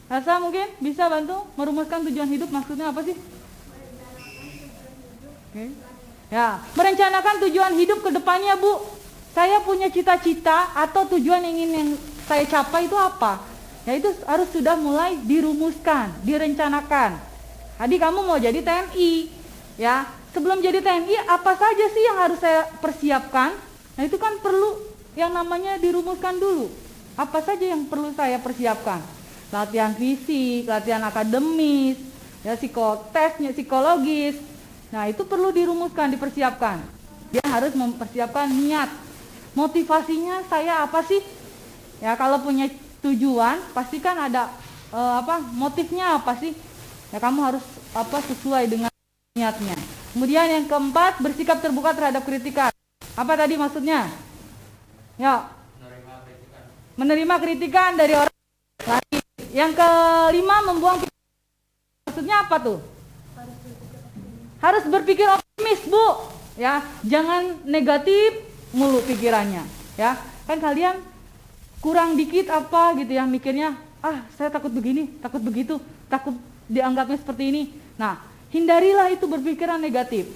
Elsa mungkin bisa bantu merumuskan tujuan hidup, maksudnya apa sih? Oke. Ya, merencanakan tujuan hidup ke depannya, Bu. Saya punya cita-cita atau tujuan yang saya capai itu apa? Ya itu harus sudah mulai dirumuskan, direncanakan. Tadi kamu mau jadi TNI, ya. Sebelum jadi TNI apa saja sih yang harus saya persiapkan? Nah, itu kan perlu yang namanya dirumuskan dulu. Apa saja yang perlu saya persiapkan? Latihan fisik, latihan akademis, ya psikotesnya, psikologis. Nah, itu perlu dirumuskan, dipersiapkan. Dia harus mempersiapkan niat. Motivasinya saya apa sih? Ya, kalau punya tujuan, pastikan ada motifnya apa sih? Ya, kamu harus sesuai dengan niatnya. Kemudian yang keempat, bersikap terbuka terhadap kritikan. Apa tadi maksudnya? Ya, menerima kritikan dari orang lain. Yang kelima, membuang pikiran. Maksudnya apa tuh? Harus berpikir optimis, Bu. Ya, jangan negatif mulu pikirannya. Ya, kan kalian kurang dikit apa gitu ya mikirnya, saya takut begini, takut begitu, takut dianggapnya seperti ini. Nah, hindarilah itu berpikiran negatif.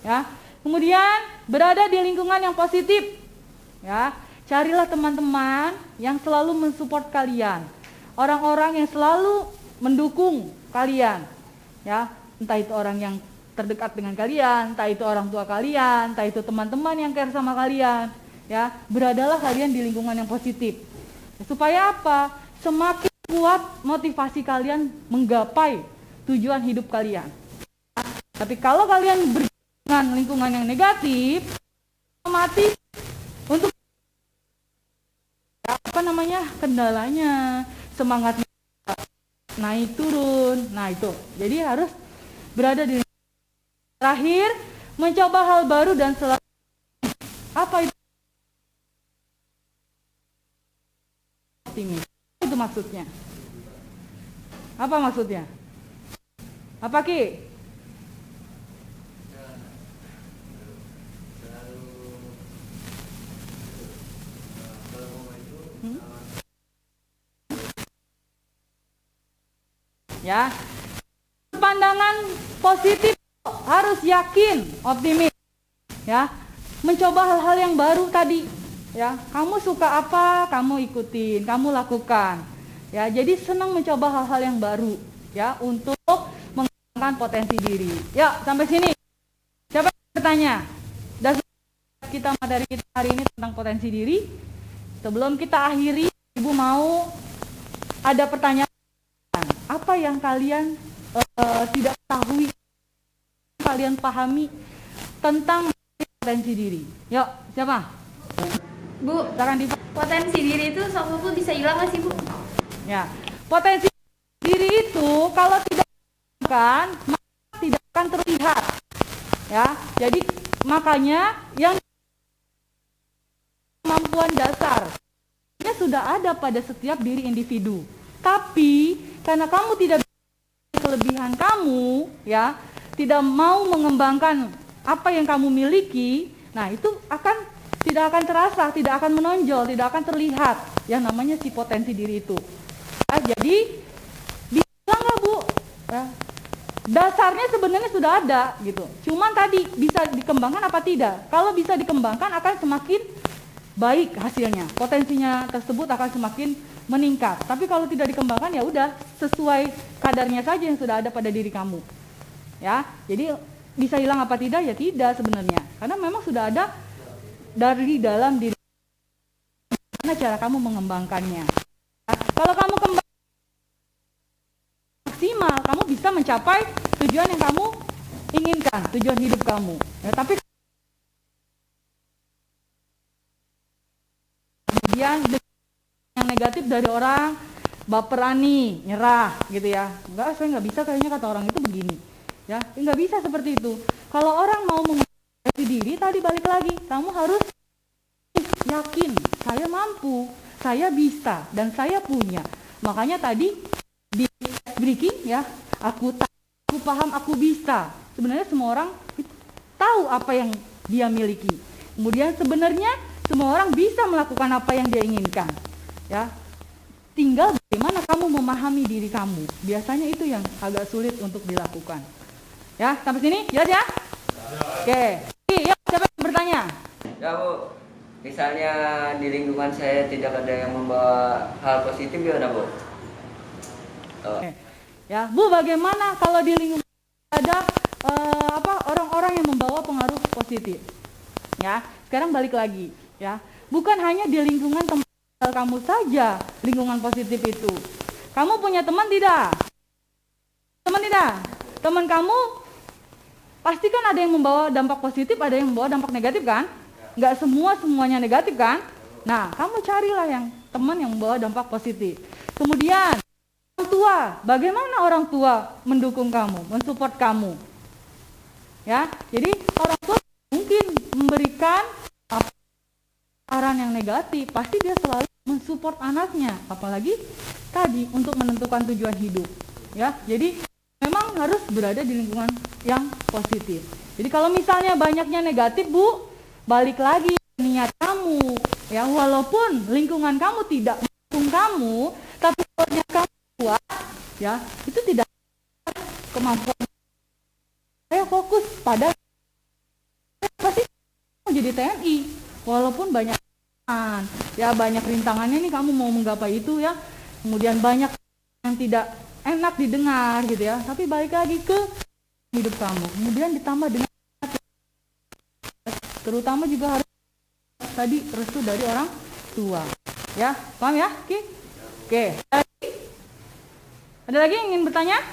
Ya. Kemudian berada di lingkungan yang positif. Ya, carilah teman-teman yang selalu mensupport kalian. Orang-orang yang selalu mendukung kalian, ya, entah itu orang yang terdekat dengan kalian, entah itu orang tua kalian, entah itu teman-teman yang care sama kalian, ya, beradalah kalian di lingkungan yang positif. Supaya apa? Semakin kuat motivasi kalian menggapai tujuan hidup kalian. Tapi kalau kalian dengan lingkungan yang negatif, otomatis untuk kendalanya, semangatnya naik turun. Nah, itu. Jadi harus berada di terakhir, mencoba hal baru dan selalu apa itu? Optimis. Itu maksudnya. Apa maksudnya? Apa Ki? Ya, pandangan positif, harus yakin, optimis, ya, mencoba hal-hal yang baru tadi, ya, kamu suka apa, kamu ikutin, kamu lakukan, ya, jadi senang mencoba hal-hal yang baru, ya, untuk mengembangkan potensi diri. Ya, sampai sini, siapa yang bertanya? Dan kita materi kita hari ini tentang potensi diri. Sebelum kita akhiri, Ibu mau ada pertanyaan. Apa yang kalian tidak ketahui, kalian pahami tentang potensi diri? Yuk, siapa? Bu, potensi diri itu suatu bisa hilang nggak sih, Bu? Ya, potensi diri itu kalau tidak dilakukan, maka tidak akan terlihat. Ya, jadi makanya yang kemampuan dasar sudah ada pada setiap diri individu. Tapi karena kamu tidak kelebihan kamu, ya, tidak mau mengembangkan apa yang kamu miliki, nah itu tidak akan terasa, tidak akan menonjol, tidak akan terlihat yang namanya si potensi diri itu. Jadi bisa nggak, Bu? Ya, dasarnya sebenarnya sudah ada gitu. Cuman tadi bisa dikembangkan apa tidak? Kalau bisa dikembangkan akan semakin baik hasilnya. Potensinya tersebut akan semakin meningkat. Tapi kalau tidak dikembangkan ya udah sesuai kadarnya saja yang sudah ada pada diri kamu. Ya. Jadi bisa hilang apa tidak? Ya tidak sebenarnya. Karena memang sudah ada dari dalam diri. Gimana cara kamu mengembangkannya? Kalau kamu kembang maksimal, kamu bisa mencapai tujuan yang kamu inginkan, tujuan hidup kamu. Ya, tapi kemudian yang negatif dari orang baperani, nyerah gitu ya. Enggak, saya nggak bisa kayaknya kata orang itu begini. Ya, nggak bisa seperti itu. Kalau orang mau mengembangkan diri, tadi balik lagi, kamu harus yakin, saya mampu, saya bisa, dan saya punya. Makanya tadi di breaking ya, aku tahu, aku paham, aku bisa. Sebenarnya semua orang tahu apa yang dia miliki. Kemudian sebenarnya semua orang bisa melakukan apa yang dia inginkan. Ya, tinggal bagaimana kamu memahami diri kamu. Biasanya itu yang agak sulit untuk dilakukan. Ya, sampai sini jelas ya? Oke. Ya, siapa yang bertanya? Ya Bu, misalnya di lingkungan saya tidak ada yang membawa hal positif, gimana Bu? Oke. Ya, Bu, bagaimana kalau di lingkungan ada orang-orang yang membawa pengaruh positif? Ya, sekarang balik lagi, ya. Bukan hanya di lingkungan tempat kamu saja lingkungan positif itu. Kamu punya teman tidak? Teman tidak? Teman kamu pasti kan ada yang membawa dampak positif, ada yang membawa dampak negatif kan? Nggak semuanya negatif kan? Nah, kamu carilah yang teman yang membawa dampak positif. Kemudian orang tua, bagaimana orang tua mendukung kamu, mensupport kamu? Ya, jadi orang tua mungkin memberikan saran yang negatif, pasti dia selalu mensupport anaknya, apalagi tadi untuk menentukan tujuan hidup. Ya, jadi memang harus berada di lingkungan yang positif. Jadi kalau misalnya banyaknya negatif, Bu, balik lagi niat kamu. Ya, walaupun lingkungan kamu tidak mendukung kamu, tapi kalau niat kamu kuat, ya, itu tidak kemampuan. Saya fokus pada pasti mau jadi TNI, walaupun banyak ya banyak rintangannya nih kamu mau menggapai itu ya. Kemudian banyak yang tidak enak didengar gitu ya, tapi balik lagi ke hidup kamu. Kemudian ditambah dengan terutama juga harus tadi restu dari orang tua. Ya, paham ya? Oke. Ada lagi yang ingin bertanya?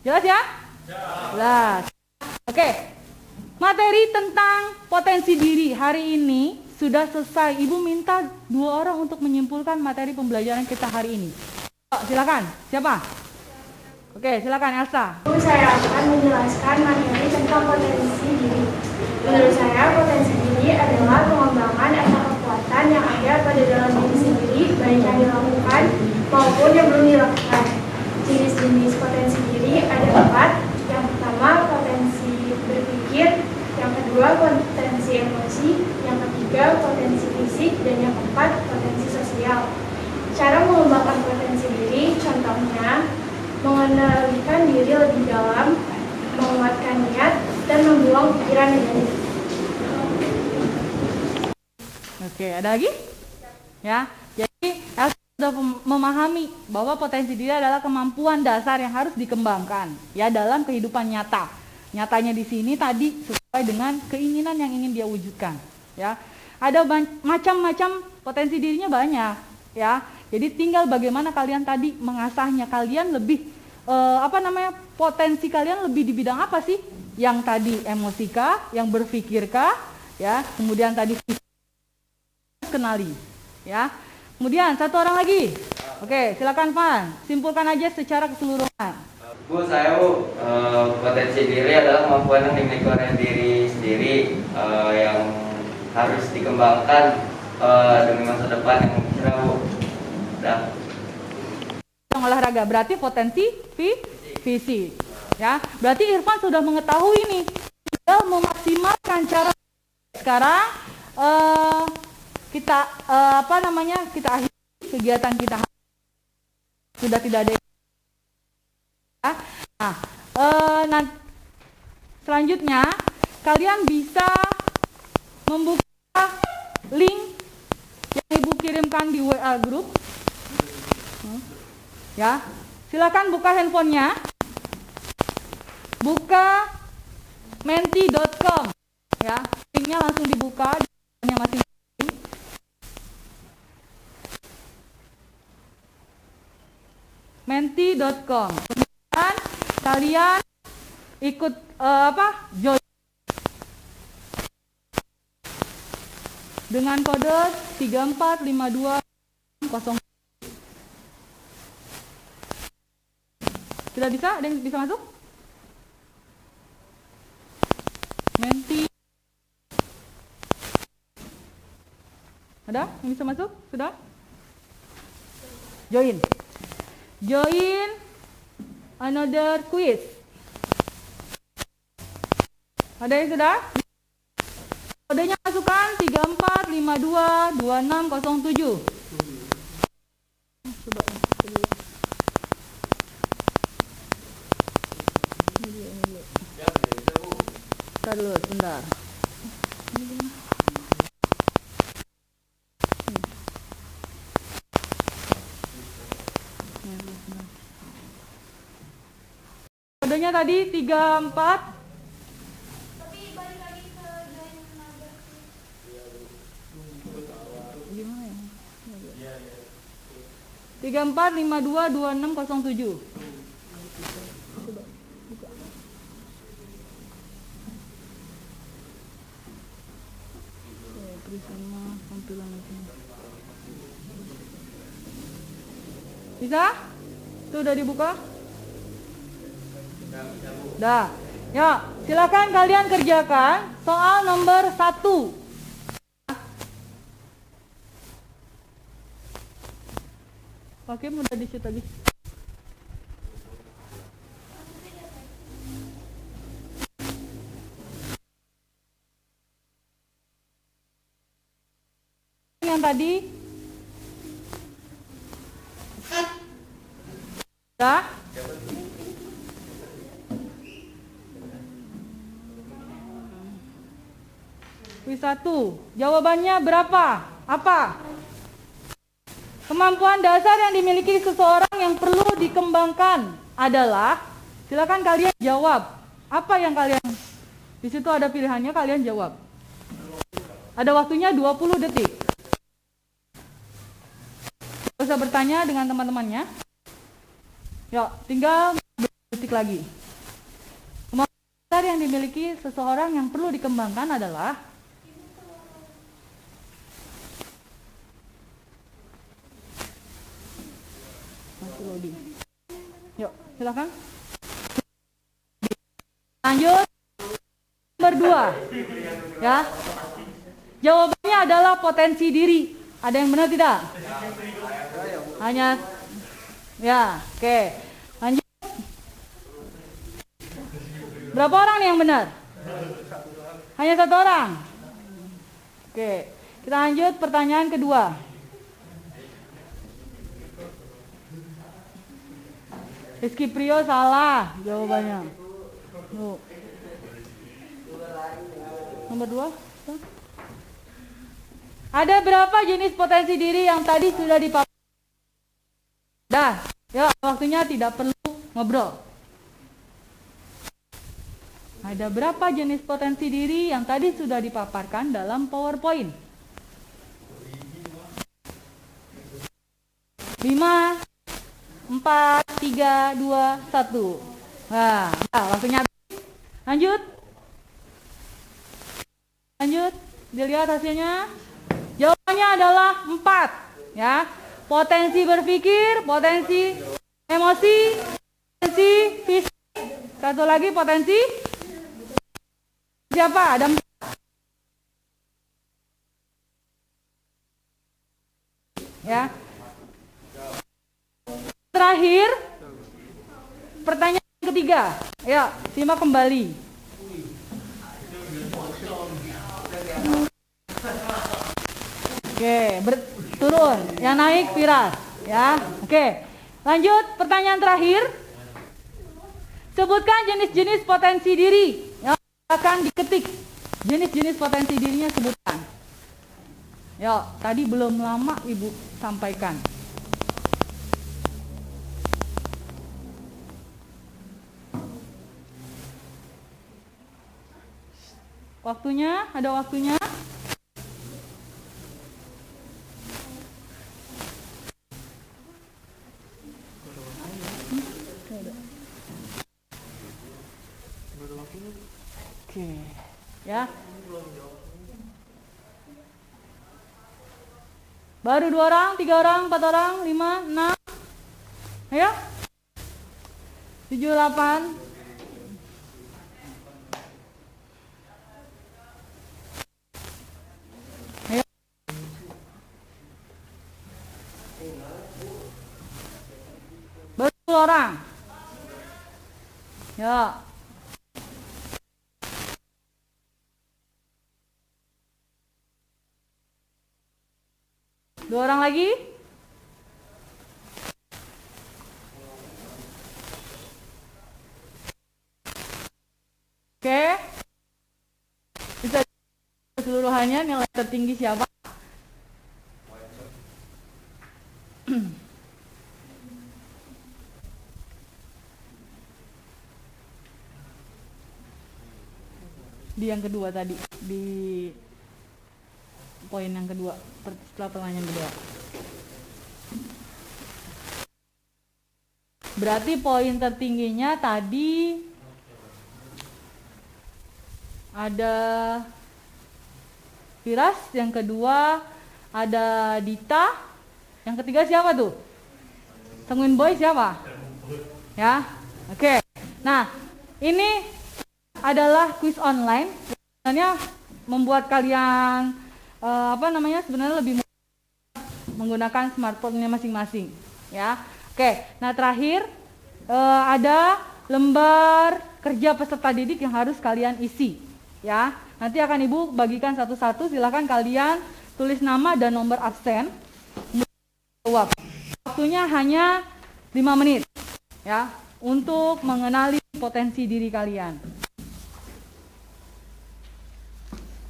Jelas ya? Jelas. Oke. Materi tentang potensi diri hari ini sudah selesai. Ibu minta 2 orang untuk menyimpulkan materi pembelajaran kita hari ini. Silakan. Siapa? Oke, silakan Elsa. Saya akan menjelaskan materi tentang potensi diri. Menurut saya, potensi diri adalah pengembangan atau kekuatan yang ada pada dalam diri sendiri, baik yang dilakukan maupun yang belum dilakukan. Jenis-jenis potensi diri ada 4. Yang pertama, potensi berpikir. Yang kedua, potensi emosi. Yang ketiga, potensi fisik. Dan yang keempat, potensi sosial. Cara mengembangkan potensi diri, contohnya mengenalikan diri lebih dalam, menguatkan niat, dan membuang pikiran negatif. Oke, ada lagi? Ya, jadi Elsa sudah memahami bahwa potensi diri adalah kemampuan dasar yang harus dikembangkan ya dalam kehidupan nyata. Nyatanya di sini tadi sesuai dengan keinginan yang ingin dia wujudkan. Ya, ada macam-macam potensi dirinya banyak. Ya, jadi tinggal bagaimana kalian tadi mengasahnya. Kalian lebih potensi kalian lebih di bidang apa sih? Yang tadi emosikah, yang berpikirkah, ya. Kemudian tadi kenali, ya. Kemudian satu orang lagi. Oke, silakan Van, simpulkan aja secara keseluruhan. Bu, saya potensi diri adalah kemampuan yang dimiliki oleh diri sendiri yang harus dikembangkan demi masa depan yang cerah, Bu. Udah. Olahraga berarti potensi fisik, ya. Berarti Irfan sudah mengetahui nih, tinggal memaksimalkan cara. Sekarang kita kita akhiri kegiatan kita. Sudah tidak ada ya. Nah, selanjutnya kalian bisa membuka link yang Ibu kirimkan di WA group. Ya, silakan buka handphonenya. Buka menti.com ya, linknya langsung dibuka masing-masing. Menti.com. Kemudian kalian ikut join dengan kode 345200. Sudah bisa? Ada yang bisa masuk? Menti. Ada yang bisa masuk? Sudah? Join. Join another quiz. Ada yang sudah? Kodenya masukkan 34522607. Bentar dulu, sebentar. Kodenya tadi 34. Tapi balik lagi ke join number. Gimana ya? 34522607. Sama tampilan lagi. Bisa? Itu udah dibuka? Dah. Ya, silakan kalian kerjakan soal nomor 1. Oke, udah di shoot lagi. Yang tadi sudah? Quiz 1. Jawabannya berapa? Apa? Kemampuan dasar yang dimiliki seseorang yang perlu dikembangkan adalah, silakan kalian jawab. Apa yang kalian, di situ ada pilihannya, kalian jawab. Ada waktunya 20 detik. Bisa bertanya dengan teman-temannya. Yuk, tinggal 20 detik lagi. Kemampuan dasar yang dimiliki seseorang yang perlu dikembangkan adalah, masih loading. Yuk, silakan. Lanjut. Nomor 2. Ya. Jawabannya adalah potensi diri. Ada yang benar tidak? Hanya ya, oke. Lanjut. Berapa orang nih yang benar? Hanya 1 orang. Oke. Kita lanjut pertanyaan kedua. Rizky Prio salah jawabannya. Nomor 2. Ada berapa jenis potensi diri yang tadi sudah dipaparkan? Dah, ya waktunya tidak perlu ngobrol. Ada berapa jenis potensi diri yang tadi sudah dipaparkan dalam PowerPoint? 5, 4, 3, 2, 1. Nah, waktunya habis. Lanjut. Lanjut, dilihat hasilnya. Jawabannya adalah 4, ya. Potensi berpikir, potensi emosi, potensi fisik. Satu lagi potensi siapa? Ada 4. Ya. Terakhir, pertanyaan ketiga. Ya, simak kembali. Oke, turun. Yang naik Firas, ya. Oke. Lanjut pertanyaan terakhir. Sebutkan jenis-jenis potensi diri. Ya, akan diketik. Jenis-jenis potensi dirinya sebutkan. Ya, tadi belum lama Ibu sampaikan. Waktunya, ada waktunya. Oke, ya. Baru 2 orang, 3 orang, 4 orang, 5, 6. Ayo. 7, 8. Ayo. Baru 10 orang. Ya. Dua orang lagi. Oke. Bisa keseluruhannya nilai tertinggi siapa? Di yang kedua tadi, di poin yang kedua, setelah pertanyaan kedua. Berarti poin tertingginya tadi ada Firas, yang kedua ada Dita, yang ketiga siapa tuh? Penguin Boy siapa? Ya, oke. Nah, ini adalah kuis online. Sebenarnya membuat kalian sebenarnya lebih menggunakan smartphone-nya masing-masing, ya. Oke, nah terakhir ada lembar kerja peserta didik yang harus kalian isi, ya. Nanti akan Ibu bagikan satu-satu, silahkan kalian tulis nama dan nomor absen. Jawab. Waktunya hanya 5 menit, ya, untuk mengenali potensi diri kalian.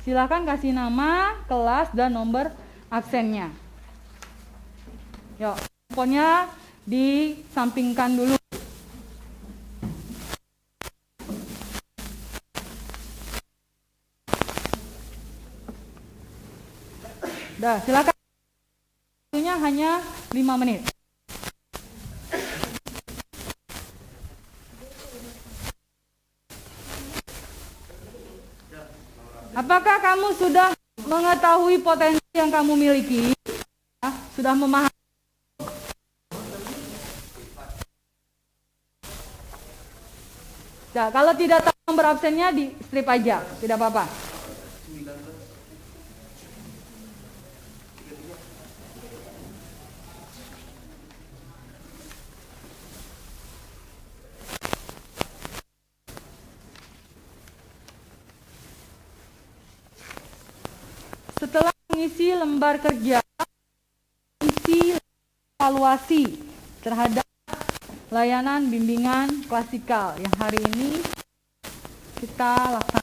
Silakan kasih nama, kelas, dan nomor absennya. Yuk, handphonenya disampingkan dulu. Dah, silakan. Waktunya hanya 5 menit. Apakah kamu sudah mengetahui potensi yang kamu miliki? Ya, sudah memahami? Nah, kalau tidak tahu nomor absennya di strip aja, tidak apa-apa. Setelah mengisi lembar kerja, isi evaluasi terhadap layanan bimbingan klasikal yang hari ini kita laksanakan.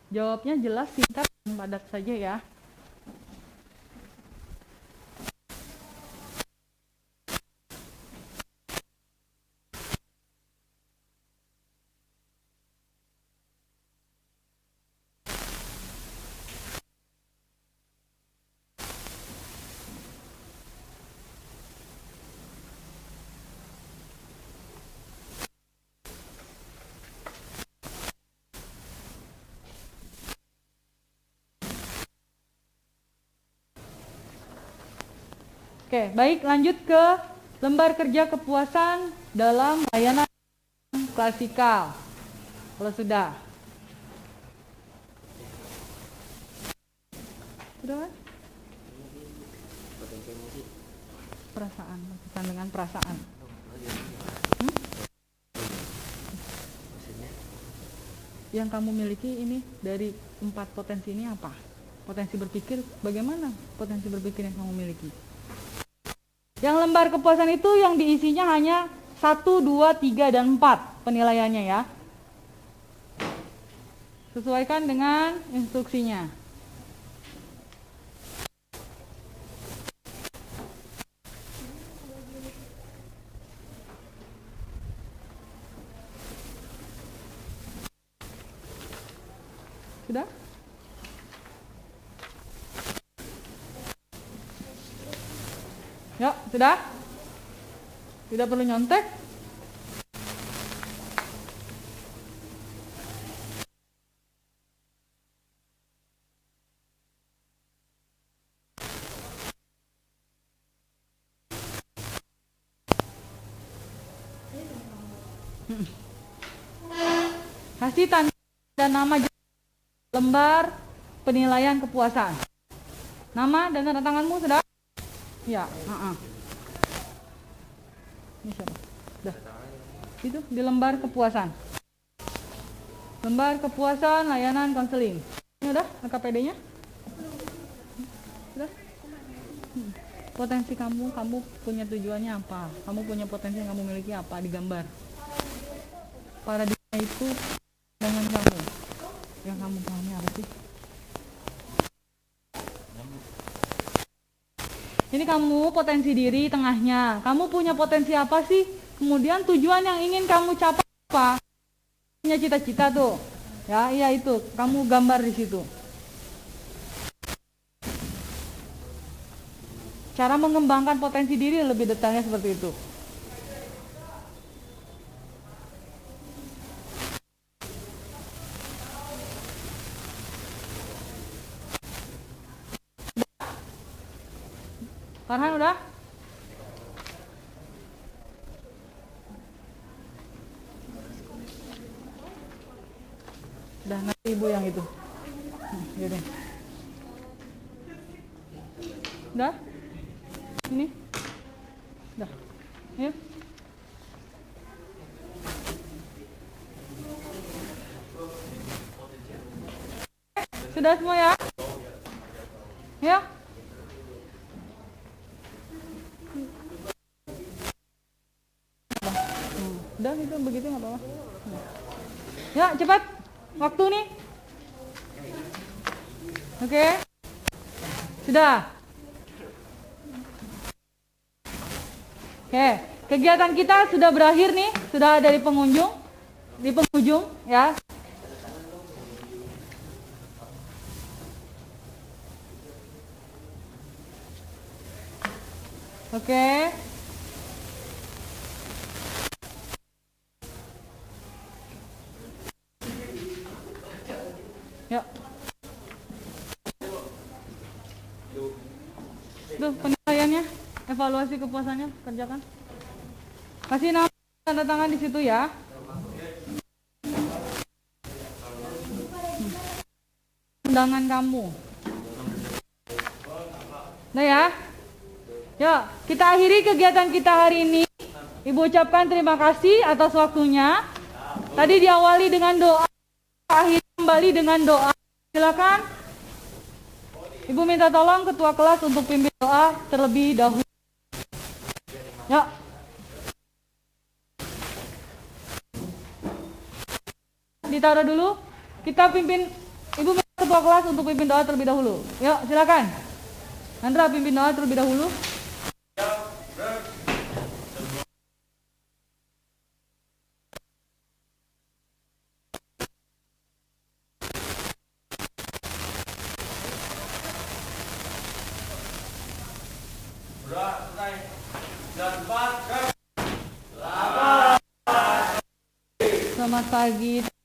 Jawabnya jelas, singkat, dan padat saja ya. Oke, baik, lanjut ke lembar kerja kepuasan dalam layanan klasikal. Kalau sudah. Sudah kan? perasaan, lukisan dengan perasaan. Yang kamu miliki ini dari 4 potensi ini apa? Potensi berpikir, bagaimana potensi berpikir yang kamu miliki? Yang lembar kepuasan itu yang diisinya hanya 1, 2, 3, dan 4 penilaiannya ya. Sesuaikan dengan instruksinya. Sudah? Ya, sudah? Tidak perlu nyontek. Kasih tanda dan nama lembar penilaian kepuasan. Nama dan tanda tanganmu sudah? Ya, ini siapa? Sudah. Itu di lembar kepuasan. Lembar kepuasan layanan konseling. Ini udah LKPD-nya? Sudah? Potensi kamu punya tujuannya apa? Kamu punya potensi yang kamu miliki apa? Digambar. Paradigma itu dengan kamu. Yang kamu pahami apa sih? Ini kamu potensi diri tengahnya. Kamu punya potensi apa sih? Kemudian tujuan yang ingin kamu capai apa? Punya cita-cita tuh. Ya, iya itu. Kamu gambar di situ. Cara mengembangkan potensi diri lebih detailnya seperti itu. Farhan udah? Udah, nanti ibu yang itu. Yaudah. Udah? Ini? Udah. Yuk. Sudah semua ya? Ya? Udah itu begitu nggak apa-apa. Ya cepat, waktu nih. Oke, sudah. Oke, kegiatan kita sudah berakhir nih, sudah dari pengunjung, di penghujung ya. Oke. Ya. Tuh penilaiannya, evaluasi kepuasannya kerjakan. Kasih nama tanda tangan di situ ya. Undangan kamu. Nah ya. Yuk, kita akhiri kegiatan kita hari ini. Ibu ucapkan terima kasih atas waktunya. Tadi diawali dengan doa, akhir kembali dengan doa. Silakan. Ibu minta tolong ketua kelas untuk pimpin doa terlebih dahulu. Yuk. Ditaruh dulu. Kita pimpin. Ibu minta ketua kelas untuk pimpin doa terlebih dahulu. Yuk, silakan. Andra pimpin doa terlebih dahulu. Selamat pagi.